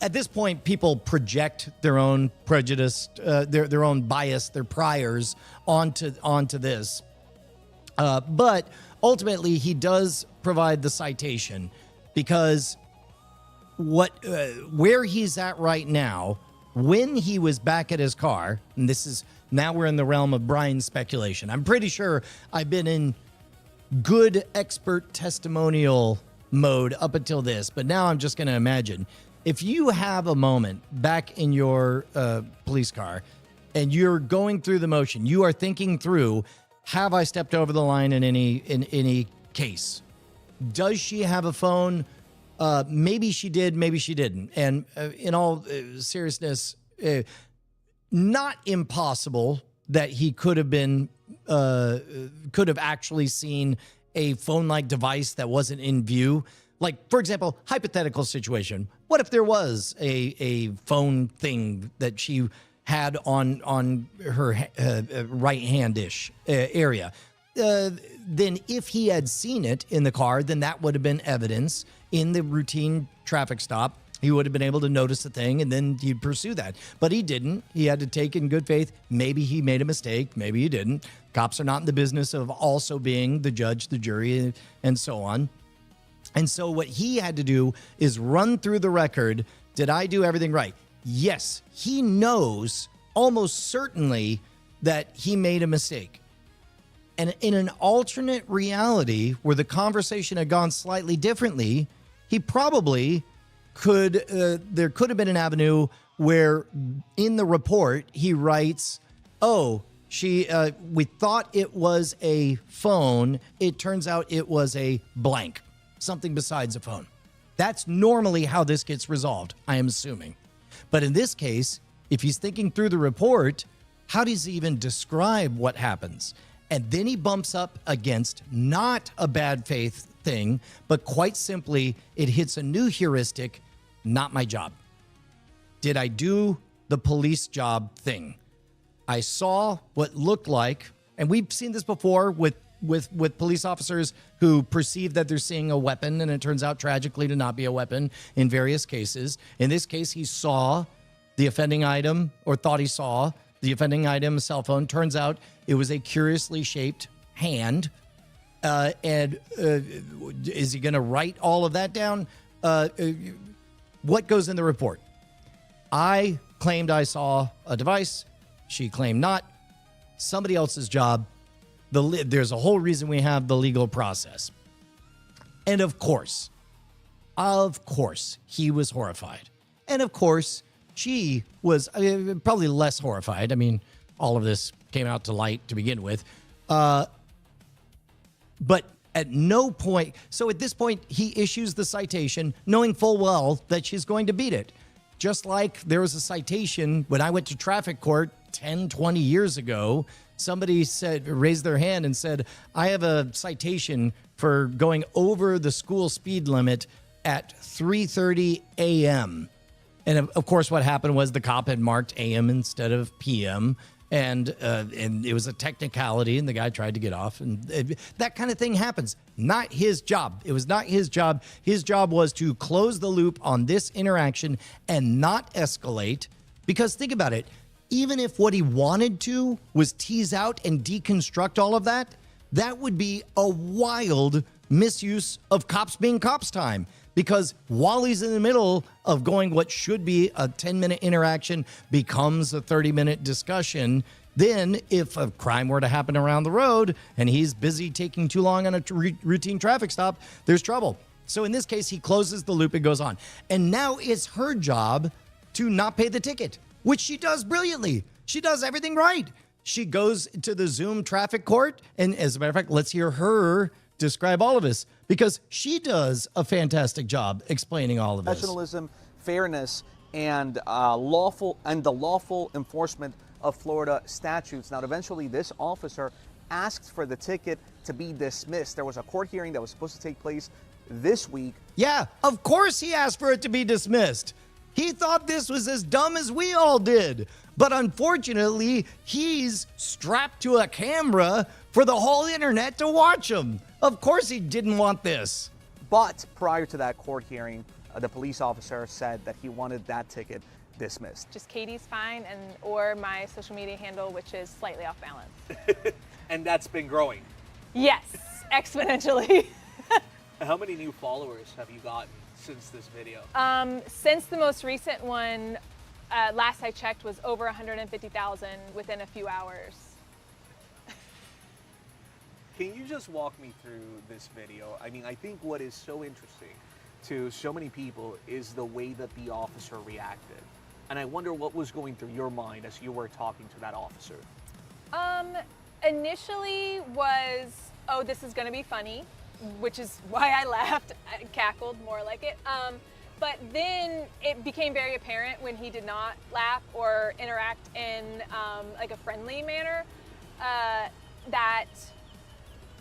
At this point, people project their own prejudice, their own bias, their priors onto this. But ultimately, he does provide the citation because where he's at right now, when he was back at his car, and this is, now we're in the realm of Brian's speculation. I'm pretty sure I've been in good expert testimonial mode up until this, but now I'm just going to imagine. If you have a moment back in your police car and you're going through the motion, you are thinking through, have I stepped over the line in any case? Does she have a phone? Maybe she did, maybe she didn't. And in all seriousness, not impossible that he could have actually seen a phone-like device that wasn't in view. Like, for example, hypothetical situation. What if there was a phone thing that she had on her right-hand-ish area? Then if he had seen it in the car, then that would have been evidence in the routine traffic stop. He would have been able to notice the thing, and then he'd pursue that. But he didn't. He had to take in good faith. Maybe he made a mistake. Maybe he didn't. Cops are not in the business of also being the judge, the jury, and so on. And so what he had to do is run through the record. Did I do everything right? Yes, he knows almost certainly that he made a mistake. And in an alternate reality where the conversation had gone slightly differently, he probably could, there could have been an avenue where in the report he writes, oh, we thought it was a phone. It turns out it was a blank, something besides a phone. That's normally how this gets resolved, I am assuming. But in this case, if he's thinking through the report, how does he even describe what happens? And then he bumps up against not a bad faith thing, but quite simply, it hits a new heuristic, not my job. Did I do the police job thing? I saw what looked like, and we've seen this before with police officers who perceive that they're seeing a weapon, and it turns out tragically to not be a weapon in various cases. In this case, he saw the offending item, or thought he saw the offending item, a cell phone. Turns out it was a curiously shaped hand. And is he going to write all of that down? What goes in the report? I claimed I saw a device. She claimed not. Somebody else's job. There's a whole reason we have the legal process. And of course, he was horrified. And of course, she was probably less horrified. I mean, all of this came out to light to begin with. But At no point, so at this point, he issues the citation knowing full well that she's going to beat it. Just like there was a citation when I went to traffic court 10, 20 years ago, somebody raised their hand and said, I have a citation for going over the school speed limit at 3:30 a.m. And of course, what happened was the cop had marked AM instead of PM. And it was a technicality, and the guy tried to get off, and that kind of thing happens. Not his job. It was not his job. His job was to close the loop on this interaction and not escalate. Because think about it, even if what he wanted to was tease out and deconstruct all of that, that would be a wild misuse of cops being cops time. Because while he's in the middle of going what should be a 10-minute interaction becomes a 30-minute discussion, then if a crime were to happen around the road and he's busy taking too long on a routine traffic stop, there's trouble. So in this case, he closes the loop and goes on. And now it's her job to not pay the ticket, which she does brilliantly. She does everything right. She goes to the Zoom traffic court, and as a matter of fact, let's hear her describe all of this, because she does a fantastic job explaining all of this. Professionalism, fairness, and the lawful enforcement of Florida statutes. Now, eventually, this officer asked for the ticket to be dismissed. There was a court hearing that was supposed to take place this week. Yeah, of course he asked for it to be dismissed. He thought this was as dumb as we all did. But unfortunately, he's strapped to a camera for the whole internet to watch him. Of course he didn't want this. But prior to that court hearing, the police officer said that he wanted that ticket dismissed. Just Katie's fine, or my social media handle, which is slightly off balance. And that's been growing. Yes, exponentially. How many new followers have you gotten since this video? Since the most recent one, last I checked, was over 150,000 within a few hours. Can you just walk me through this video? I mean, I think what is so interesting to so many people is the way that the officer reacted. And I wonder what was going through your mind as you were talking to that officer. Initially was, oh, this is gonna be funny, which is why I laughed, I cackled more like it. But then it became very apparent when he did not laugh or interact in like a friendly manner, that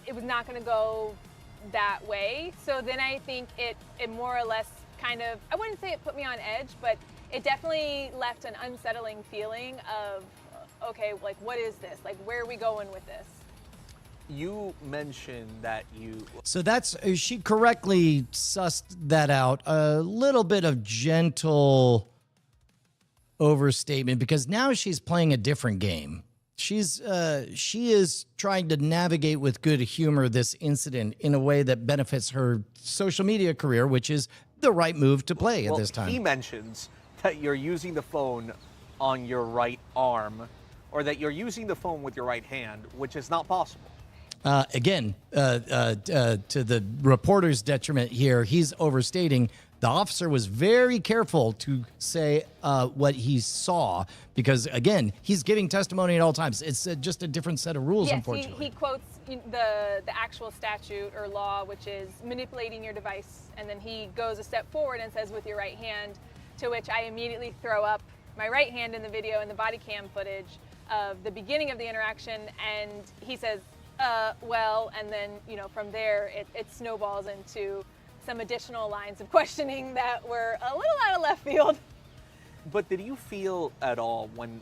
it was not gonna go that way. So then I think it more or less kind of, I wouldn't say it put me on edge, but it definitely left an unsettling feeling of, okay, like what is this? Like where are we going with this? You mentioned that you... So she correctly sussed that out. A little bit of gentle overstatement, because now she's playing a different game. She is trying to navigate with good humor this incident in a way that benefits her social media career, which is the right move to play at this time. He mentions that you're using the phone on your right arm, or that you're using the phone with your right hand, which is not possible. Again, to the reporter's detriment here, he's overstating. The officer was very careful to say what he saw, because, again, he's giving testimony at all times. It's just a different set of rules, yes, unfortunately. He quotes the actual statute or law, which is manipulating your device, and then he goes a step forward and says with your right hand, to which I immediately throw up my right hand in the video and the body cam footage of the beginning of the interaction, and he says, well, and then, from there, it snowballs into some additional lines of questioning that were a little out of left field. But did you feel at all when,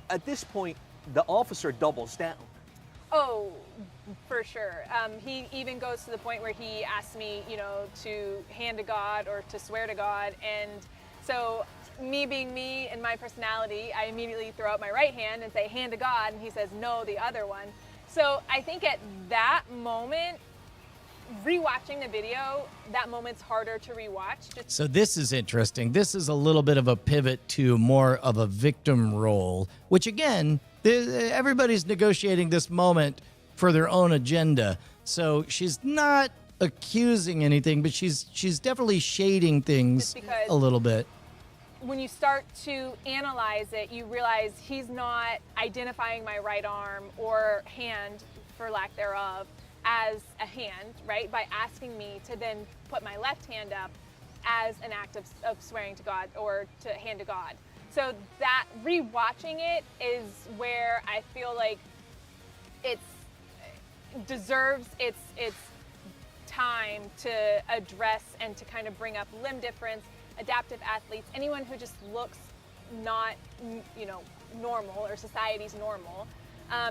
at this point, the officer doubles down? Oh, for sure. He even goes to the point where he asks me, to hand to God or to swear to God. And so me being me and my personality, I immediately throw out my right hand and say, hand to God. And he says, no, the other one. So I think at that moment, rewatching the video, that moment's harder to rewatch. So this is interesting. This is a little bit of a pivot to more of a victim role, which, again, everybody's negotiating this moment for their own agenda. So she's not accusing anything, but she's definitely shading things a little bit. When you start to analyze it, you realize he's not identifying my right arm or hand, for lack thereof, as a hand, right? By asking me to then put my left hand up as an act of swearing to God or to hand to God. So that rewatching it is where I feel like it deserves its time to address and to kind of bring up limb difference, adaptive athletes, anyone who just looks not, you know, normal or society's normal,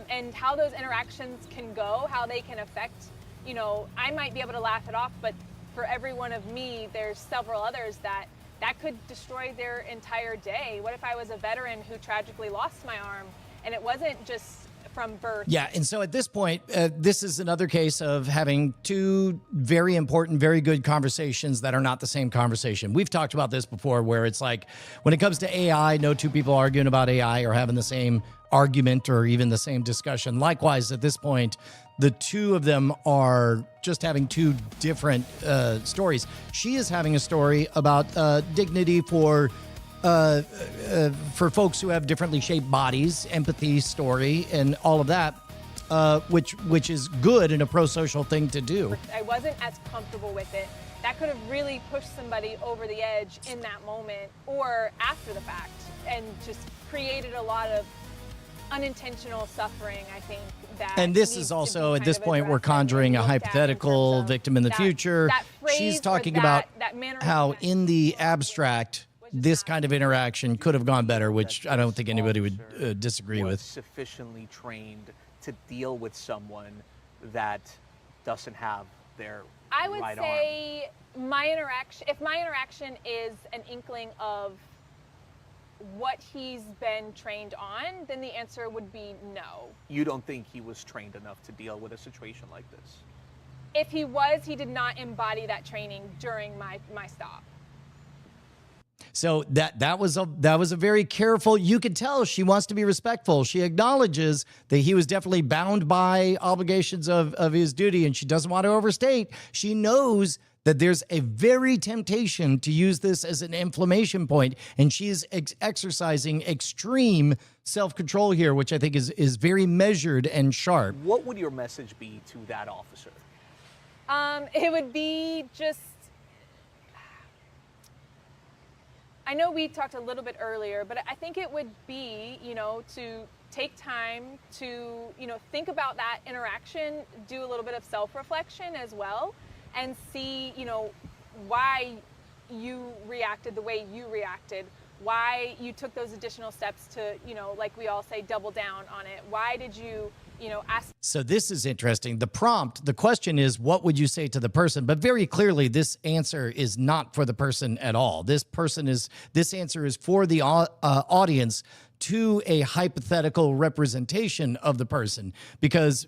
and how those interactions can go, how they can affect, you know, I might be able to laugh it off, but for every one of me, there's several others that could destroy their entire day. What if I was a veteran who tragically lost my arm and it wasn't just from birth? Yeah, and so at this point, this is another case of having two very important, very good conversations that are not the same conversation. We've talked about this before, where it's like, when it comes to AI, no two people arguing about AI are having the same argument or even the same discussion. Likewise, at this point, the two of them are just having two different stories. She is having a story about dignity for folks who have differently shaped bodies, empathy story, and all of that, which is good and a pro-social thing to do. I wasn't as comfortable with it. That could have really pushed somebody over the edge in that moment or after the fact, and just created a lot of unintentional suffering, I think. And this is also, at this point, we're conjuring a hypothetical victim in the future. She's talking about how in the abstract, this kind of interaction could have gone better, which I don't think anybody would disagree with. Sufficiently trained to deal with someone that doesn't have their I would right say my interaction, if my interaction is an inkling of what he's been trained on, then the answer would be no. You don't think he was trained enough to deal with a situation like this? If he was, he did not embody that training during my stop. So that was a very careful. You could tell she wants to be respectful. She acknowledges that he was definitely bound by obligations of his duty, and she doesn't want to overstate. She knows that there's a very temptation to use this as an inflammation point, and she is exercising extreme self-control here, which I think is very measured and sharp. What would your message be to that officer? It would be just, I know we talked a little bit earlier, but I think it would be, you know, to take time to, you know, think about that interaction, do a little bit of self-reflection as well, and see, you know, why you reacted the way you reacted, why you took those additional steps to, you know, like we all say, double down on it. Why did you, you know, ask? So this is interesting. The prompt, the question is, what would you say to the person? But very clearly, this answer is not for the person at all. This answer is for the audience, to a hypothetical representation of the person, because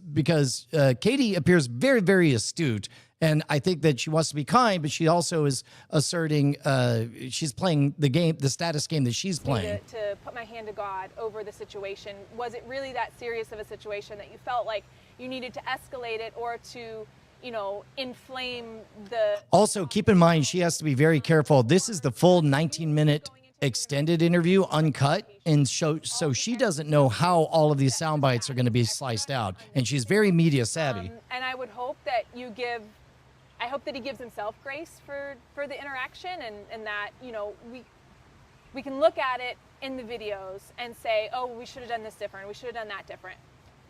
Katie appears very, very astute. And I think that she wants to be kind, but she also is asserting, she's playing the game, the status game that she's playing. To put my hand to God over the situation. Was it really that serious of a situation that you felt like you needed to escalate it or to, you know, inflame the... Also, keep in mind, she has to be very careful. This is the full 19-minute extended interview, uncut. And so she doesn't know how all of these sound bites are going to be sliced out. And she's very media savvy. And I would hope that I hope that he gives himself grace for the interaction, and that, you know, we can look at it in the videos and say, oh, we should have done this different, we should have done that different.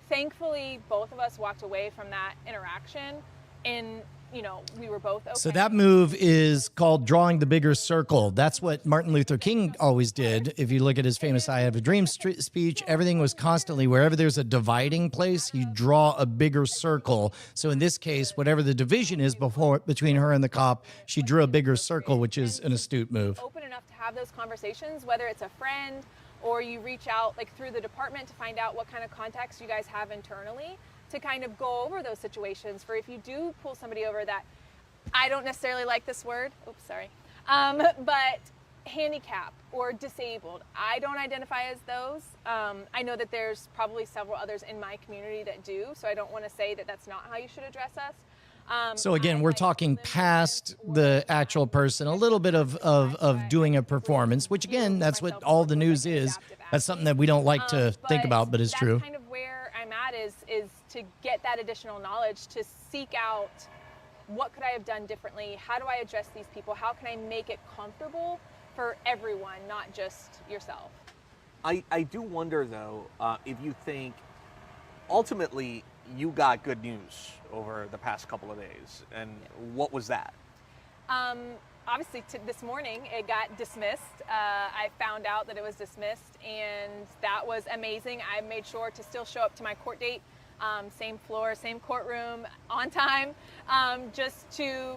Thankfully, both of us walked away from that interaction, and, you know, we were both okay. So that move is called drawing the bigger circle. That's what Martin Luther King always did. If you look at his famous I Have a Dream speech, everything was constantly, wherever there's a dividing place, you draw a bigger circle. So in this case, whatever the division is between her and the cop, she drew a bigger circle, which is an astute move. Open enough to have those conversations, whether it's a friend or you reach out like through the department to find out what kind of contacts you guys have internally, to kind of go over those situations for if you do pull somebody over that, I don't necessarily like this word, oops, sorry, but handicap or disabled. I don't identify as those. I know that there's probably several others in my community that do, so I don't want to say that that's not how you should address us. So again, we're talking past the actual person, a little bit of doing a performance, which again, that's what all the news is. That's something that we don't like to think about, but is true. Kind of where I'm at is to get that additional knowledge, to seek out what could I have done differently? How do I address these people? How can I make it comfortable for everyone, not just yourself? I do wonder, though, if you think ultimately you got good news over the past couple of days. And what was that? Obviously, this morning it got dismissed. I found out that it was dismissed, and that was amazing. I made sure to still show up to my court date, same floor, same courtroom, on time, just to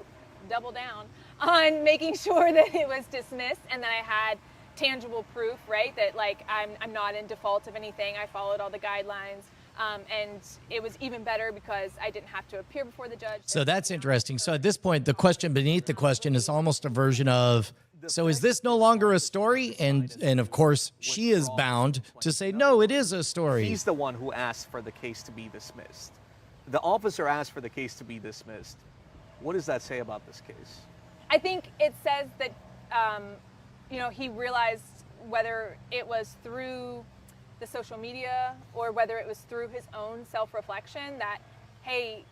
double down on making sure that it was dismissed and that I had tangible proof, right? That like I'm not in default of anything. I followed all the guidelines. And it was even better because I didn't have to appear before the judge. So that's interesting. So at this point, the question beneath the question is almost a version of, so is this no longer a story? And of course, she is bound to say, no, it is a story. He's the one who asked for the case to be dismissed. The officer asked for the case to be dismissed. What does that say about this case? I think it says that, he realized whether it was through the social media or whether it was through his own self-reflection that, hey,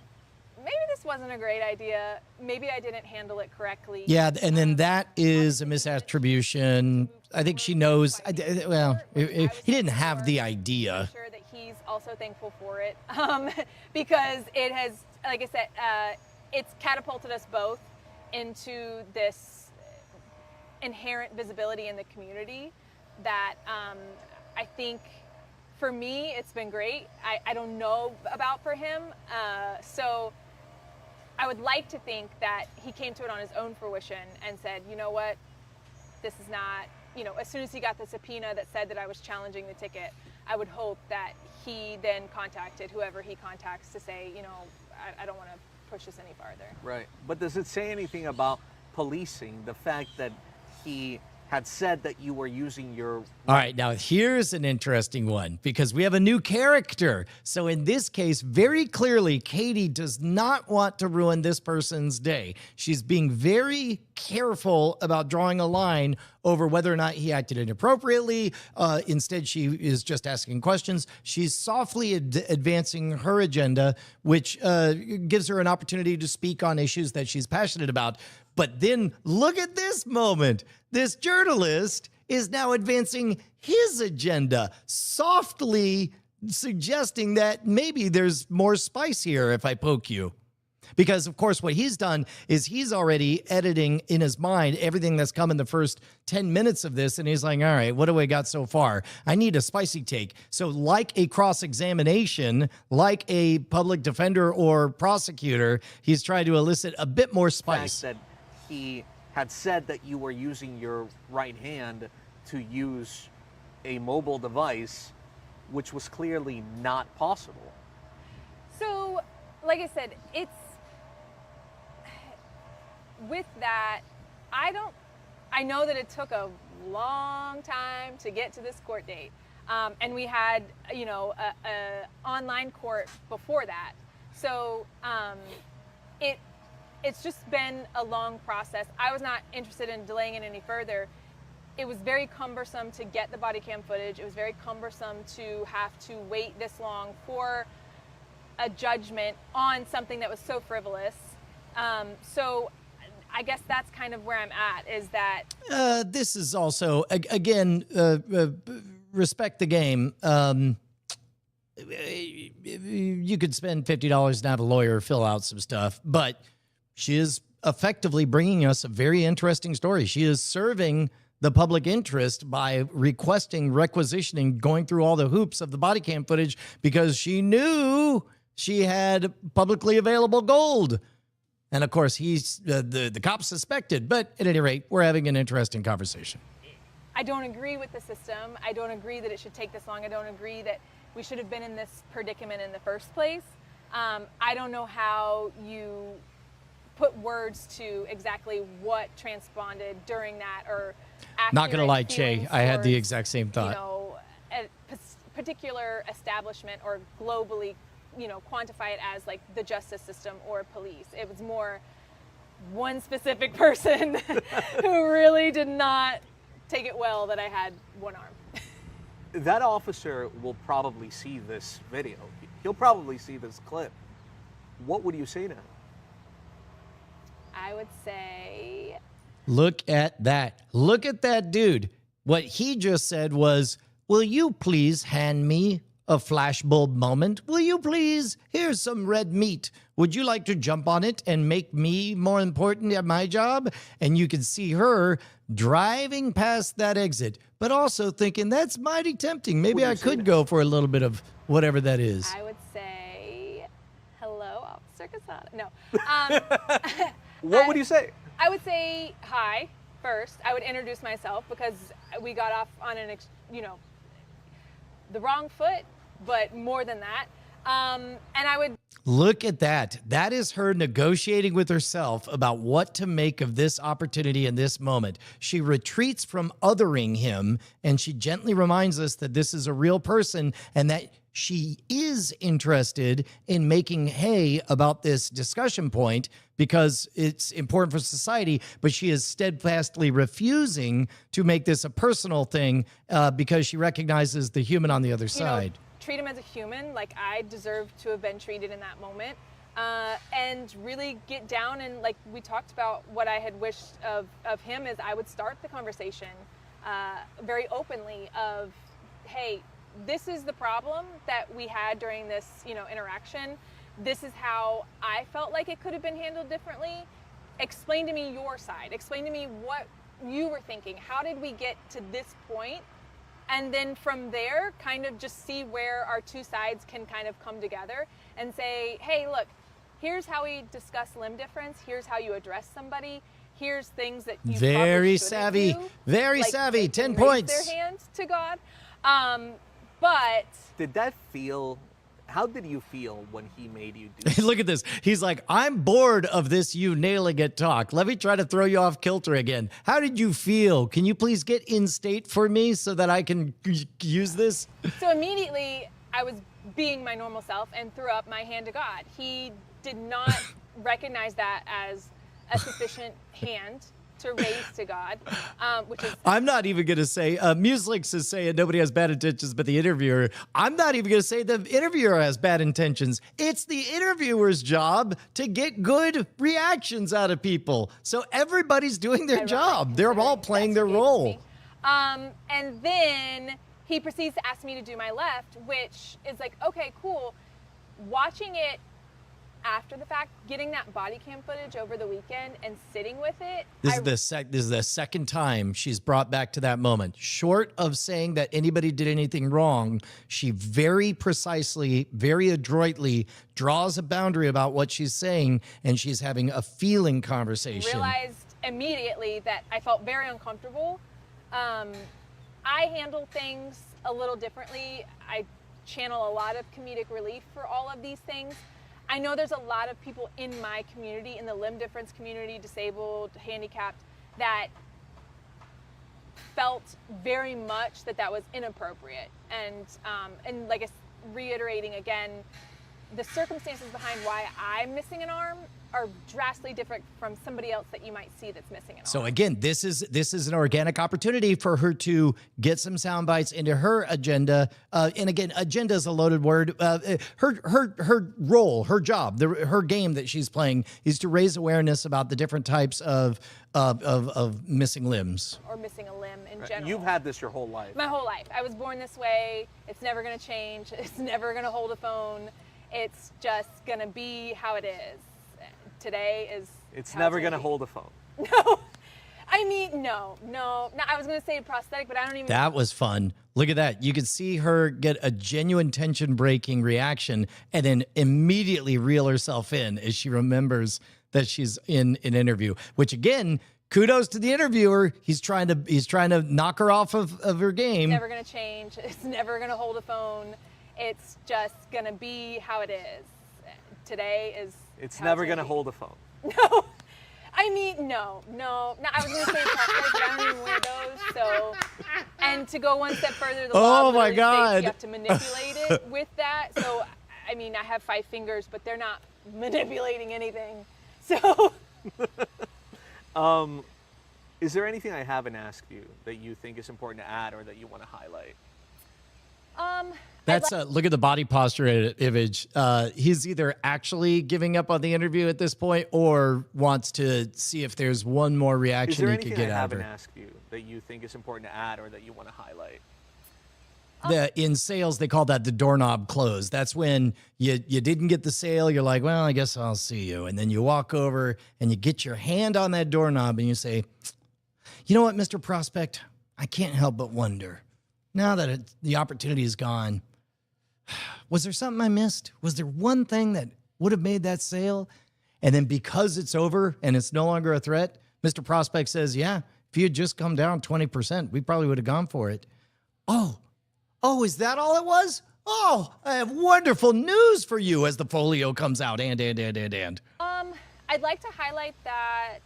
maybe this wasn't a great idea. Maybe I didn't handle it correctly. Yeah, and then that is a misattribution. I think she knows. He didn't have the idea. I'm sure that he's also thankful for it because it has, like I said, it's catapulted us both into this inherent visibility in the community that I think for me, it's been great. I don't know about for him. So I would like to think that he came to it on his own fruition and said, you know what, this is not, as soon as he got the subpoena that said that I was challenging the ticket, I would hope that he then contacted whoever he contacts to say, I don't want to push this any farther. Right. But does it say anything about policing, the fact that he had said that you were using your... All right, now here's an interesting one because we have a new character. So in this case, very clearly, Katie does not want to ruin this person's day. She's being very careful about drawing a line over whether or not he acted inappropriately. Instead, she is just asking questions. She's softly advancing her agenda, which gives her an opportunity to speak on issues that she's passionate about. But then look at this moment. This journalist is now advancing his agenda, softly suggesting that maybe there's more spice here if I poke you. Because, of course, what he's done is he's already editing in his mind everything that's come in the first 10 minutes of this. And he's like, all right, what do I got so far? I need a spicy take. So like a cross-examination, like a public defender or prosecutor, he's trying to elicit a bit more spice. That he had said that you were using your right hand to use a mobile device, which was clearly not possible. So, like I said, it's with that, I know that it took a long time to get to this court date. And we had, a online court before that. So it's just been a long process. I was not interested in delaying it any further. It was very cumbersome to get the body cam footage. It was very cumbersome to have to wait this long for a judgment on something that was so frivolous. So I guess that's kind of where I'm at, is that... this is also, again, respect the game. You could spend $50 and have a lawyer fill out some stuff, but she is effectively bringing us a very interesting story. She is serving the public interest by requisitioning, going through all the hoops of the body cam footage because she knew she had publicly available gold. And of course, he's the cops suspected. But at any rate, we're having an interesting conversation. I don't agree with the system. I don't agree that it should take this long. I don't agree that we should have been in this predicament in the first place. I don't know how you put words to exactly what transponded during that, or not gonna lie, Che, I had the exact same thought. A particular establishment or globally, quantify it as like the justice system or police. It was more one specific person who really did not take it well that I had one arm. That officer will probably see this video. he'll probably see this clip. What would you say to him? I would say, Look at that. Look at that dude. What he just said was, will you please hand me a flashbulb moment? Will you please? Here's some red meat. Would you like to jump on it and make me more important at my job? And you can see her driving past that exit, but also thinking that's mighty tempting. Maybe I could go for a little bit of whatever that is. I would say, hello, Officer Casada. No. What would you say? I would say hi first. I would introduce myself because we got off on the wrong foot, but more than that. And I would Look at that. That is her negotiating with herself about what to make of this opportunity in this moment. She retreats from othering him, and she gently reminds us that this is a real person and that she is interested in making hay about this discussion point because it's important for society, but she is steadfastly refusing to make this a personal thing because she recognizes the human on the other side. Treat him as a human, like I deserve to have been treated in that moment, and really get down and, like we talked about, what I had wished of him is I would start the conversation very openly of, hey, this is the problem that we had during this, interaction. This is how I felt like it could have been handled differently. Explain to me your side. Explain to me what you were thinking. How did we get to this point? And then from there, kind of just see where our two sides can kind of come together and say, hey, look, here's how we discuss limb difference. Here's how you address somebody. Here's things that you very probably savvy, do. very like, savvy. 10 raise points. Their hands to God. But did that feel? How did you feel when he made you do Look at this. He's like, I'm bored of this you nailing it talk. Let me try to throw you off kilter again. How did you feel? Can you please get in state for me so that I can use this? So immediately I was being my normal self and threw up my hand to God. He did not recognize that as a sufficient hand to raise to God, which is... I'm not even going to say, Muslix is saying nobody has bad intentions but the interviewer. I'm not even going to say the interviewer has bad intentions. It's the interviewer's job to get good reactions out of people. So everybody's doing their job. They're all playing their role. And then he proceeds to ask me to do my left, which is like, okay, cool. Watching it after the fact, getting that body cam footage over the weekend and sitting with it. This is the second time she's brought back to that moment. Short of saying that anybody did anything wrong, she very precisely, very adroitly draws a boundary about what she's saying, and she's having a feeling conversation. Realized immediately that I felt very uncomfortable. I handle things a little differently. I channel a lot of comedic relief for all of these things. I know there's a lot of people in my community, in the limb difference community, disabled, handicapped, that felt very much that was inappropriate. And like reiterating again, the circumstances behind why I'm missing an arm are drastically different from somebody else that you might see that's missing an arm. So again, this is an organic opportunity for her to get some sound bites into her agenda. And again, agenda is a loaded word. Her role, her job, her game that she's playing is to raise awareness about the different types of missing limbs. Or missing a limb in general. You've had this your whole life. My whole life. I was born this way. It's never going to change. It's never going to hold a phone. It's just going to be how it is. Today is... It's never going to hold a phone. No. I mean, no. I was going to say prosthetic, but I don't even... That was fun. Look at that. You could see her get a genuine tension-breaking reaction and then immediately reel herself in as she remembers that she's in an interview, which again... Kudos to the interviewer. He's trying to knock her off of her game. It's never going to change. It's never going to hold a phone. It's just going to be how it is. Today is... It's never going to hold a phone. No. I mean, no. I was going to say prosthetic, but I don't even wear those. So, and to go one step further, the law literally states you have to manipulate it with that. So, I mean, I have 5 fingers, but they're not manipulating anything. So... Is there anything I haven't asked you that you think is important to add or that you want to highlight? That's look at the body posture image. He's either actually giving up on the interview at this point or wants to see if there's one more reaction he could get out of her. I haven't asked you that you think is important to add or that you want to highlight? In sales, they call that the doorknob close. That's when you didn't get the sale. You're like, well, I guess I'll see you. And then you walk over and you get your hand on that doorknob and you say, you know what, Mr. Prospect, I can't help but wonder, now that the opportunity is gone, was there something I missed? Was there one thing that would have made that sale? And then because it's over and it's no longer a threat, Mr. Prospect says, yeah, if you had just come down 20%, we probably would have gone for it. Oh, is that all it was? Oh, I have wonderful news for you as the folio comes out. And. I'd like to highlight that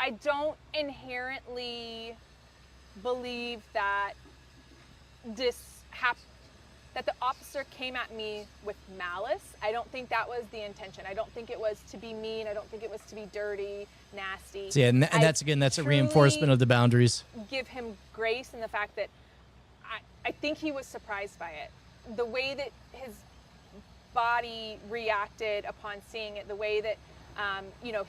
I don't inherently believe that that the officer came at me with malice. I don't think that was the intention. I don't think it was to be mean. I don't think it was to be dirty, nasty. Yeah, and that's a reinforcement of the boundaries. Give him grace in the fact that I think he was surprised by it. The way that his body reacted upon seeing it, the way that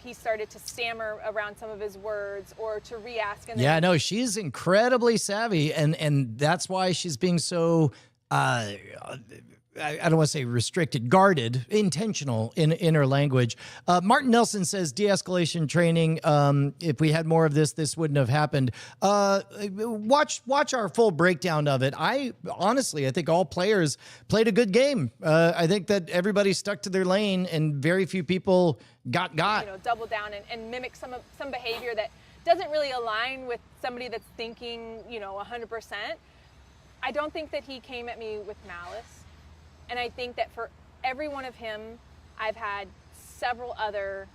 he started to stammer around some of his words or to re-ask. Yeah, no, she's incredibly savvy, and that's why she's being so, I don't want to say restricted, guarded, intentional in her language. Martin Nelson says de-escalation training. If we had more of this wouldn't have happened. Watch our full breakdown of it. I think all players played a good game. I think that everybody stuck to their lane and very few people got. Double down and mimic some behavior that doesn't really align with somebody that's thinking, 100%. I don't think that he came at me with malice. And I think that for every one of him, I've had several other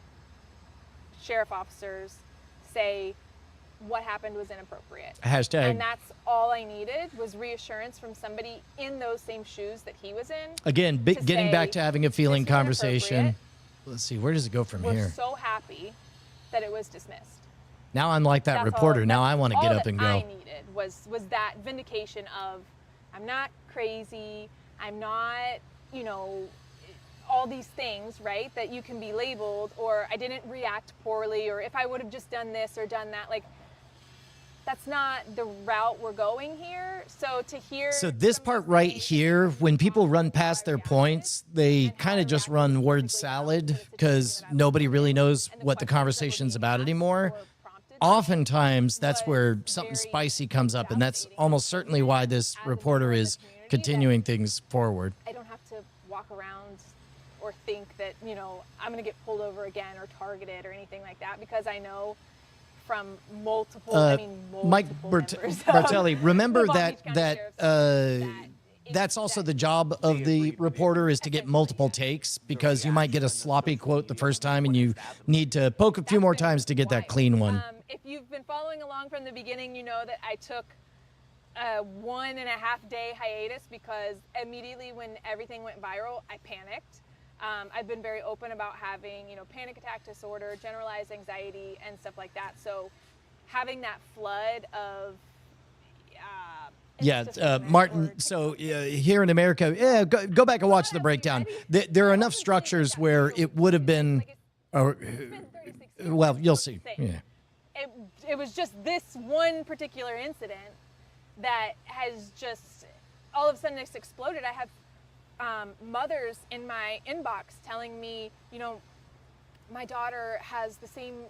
sheriff officers say what happened was inappropriate. Hashtag. And that's all I needed was reassurance from somebody in those same shoes that he was in. Again, getting back to having a feeling conversation. Let's see, where does it go from here? We're so happy that it was dismissed. Now I'm like that reporter. Now I want to get up and go. All I needed was that vindication of I'm not crazy. I'm not, all these things, right, that you can be labeled, or I didn't react poorly, or if I would have just done this or done that, like, that's not the route we're going here. So to hear... So this part right here, when people run past their points, they kind of just run word salad because nobody really knows what the conversation's about anymore. Oftentimes, that's where something spicy comes up, and that's almost certainly why this reporter is continuing things forward. I don't have to walk around or think that, I'm going to get pulled over again or targeted or anything like that, because I know from multiple Mike Bartelli, remember that's also the job of the reporter, is to get multiple takes, because you might get a sloppy quote the first time and you need to poke a few more times to get that clean one. If you've been following along from the beginning, you know that I took a 1.5-day hiatus because immediately when everything went viral, I panicked. I've been very open about having, panic attack disorder, generalized anxiety, and stuff like that. So having that flood of Martin, so here in America, go back and watch the breakdown. There are enough structures where it would have been, well, you'll see. Yeah. It was just this one particular incident that has just all of a sudden it's exploded. I have mothers in my inbox telling me, my daughter has the same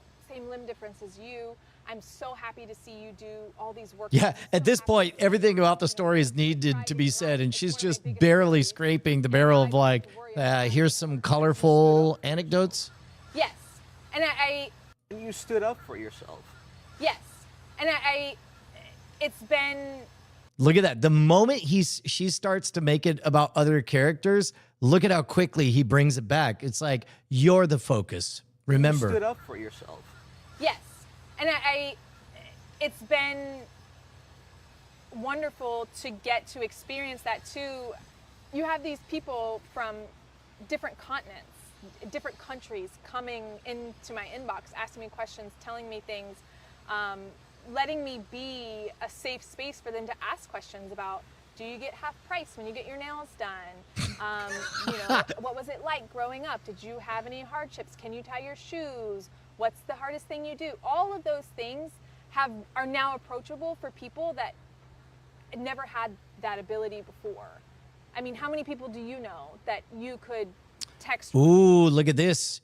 limb difference as you. I'm so happy to see you do all these work. Yeah, at this point, everything about the story is needed to be said, and she's just barely scraping the barrel of like, here's some colorful anecdotes. Yes, and And you stood up for yourself. Yes, and it's been... Look at that. The moment she starts to make it about other characters, look at how quickly he brings it back. It's like, you're the focus. Remember. You stood up for yourself. Yes, and it's been wonderful to get to experience that too. You have these people from different continents, different countries coming into my inbox, asking me questions, telling me things, letting me be a safe space for them to ask questions about, do Do you get half price when you get your nails done? You know, what was it like growing up? Did you have any hardships? Can you tie your shoes? What's the hardest thing you do? All of those things are now approachable for people that never had that ability before. I mean, how many people do you know that you could text? Ooh, look at this.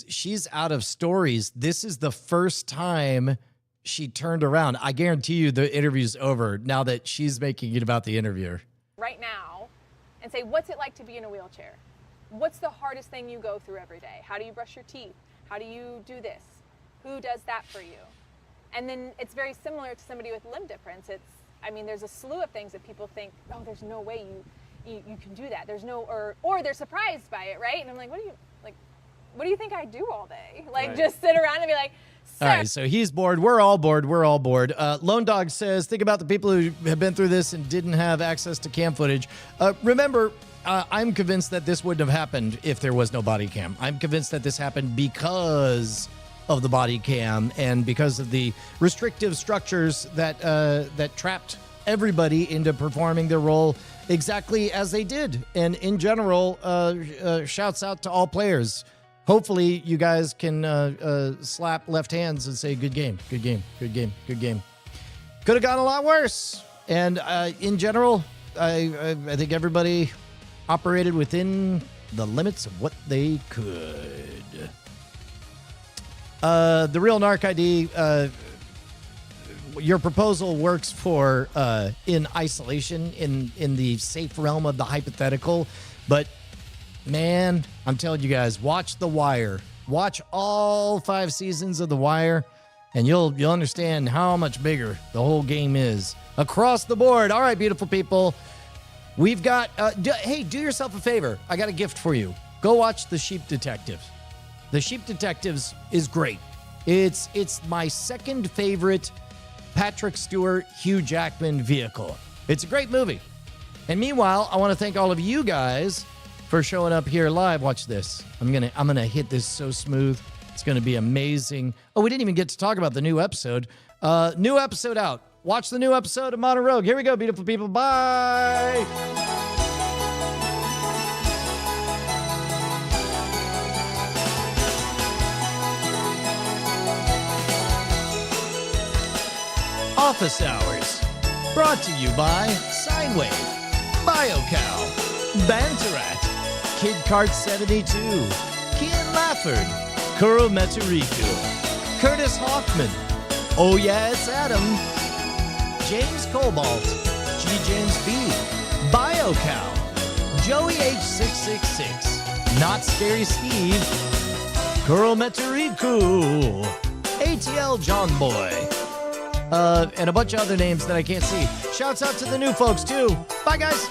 She's out of stories. This is the first time she turned around. I guarantee you the interview's over now that she's making it about the interviewer. Right now, and say, what's it like to be in a wheelchair? What's the hardest thing you go through every day? How do you brush your teeth? How do you do this? Who does that for you? And then it's very similar to somebody with limb difference. I mean, there's a slew of things that people think, oh, there's no way you can do that. There's no, or they're surprised by it, right? And I'm like, what do you think I do all day? Like, right. Just sit around and be like, sir. All right, so he's bored. We're all bored. We're all bored. Lone Dog says, think about the people who have been through this and didn't have access to cam footage. Remember, I'm convinced that this wouldn't have happened if there was no body cam. I'm convinced that this happened because of the body cam and because of the restrictive structures that trapped everybody into performing their role exactly as they did. And in general, shouts out to all players. Hopefully you guys can slap left hands and say, good game, good game, good game, good game. Could have gone a lot worse. And in general, I think everybody operated within the limits of what they could. The real Narc ID, your proposal works for in isolation, in the safe realm of the hypothetical, but man, I'm telling you guys, watch The Wire. Watch all 5 seasons of The Wire, and you'll understand how much bigger the whole game is across the board. All right, beautiful people, we've got. Hey, do yourself a favor. I got a gift for you. Go watch The Sheep Detectives. The Sheep Detectives is great. It's my second favorite Patrick Stewart, Hugh Jackman vehicle. It's a great movie. And meanwhile, I want to thank all of you guys for showing up here live. Watch this. I'm gonna hit this so smooth. It's gonna be amazing. Oh, we didn't even get to talk about the new episode. New episode out. Watch the new episode of Modern Rogue. Here we go, beautiful people. Bye. Office Hours, brought to you by Sinewave, BioCow, Banterat, Kid Cart 72, Kian Lafford, Kuro Meteriku, Curtis Hoffman, Oh Yeah, It's Adam, James Cobalt, G. James B, BioCow, Joey H666, Not Scary Steve, Kuro Meteriku, ATL John Boy, and a bunch of other names that I can't see. Shouts out to the new folks, too. Bye, guys.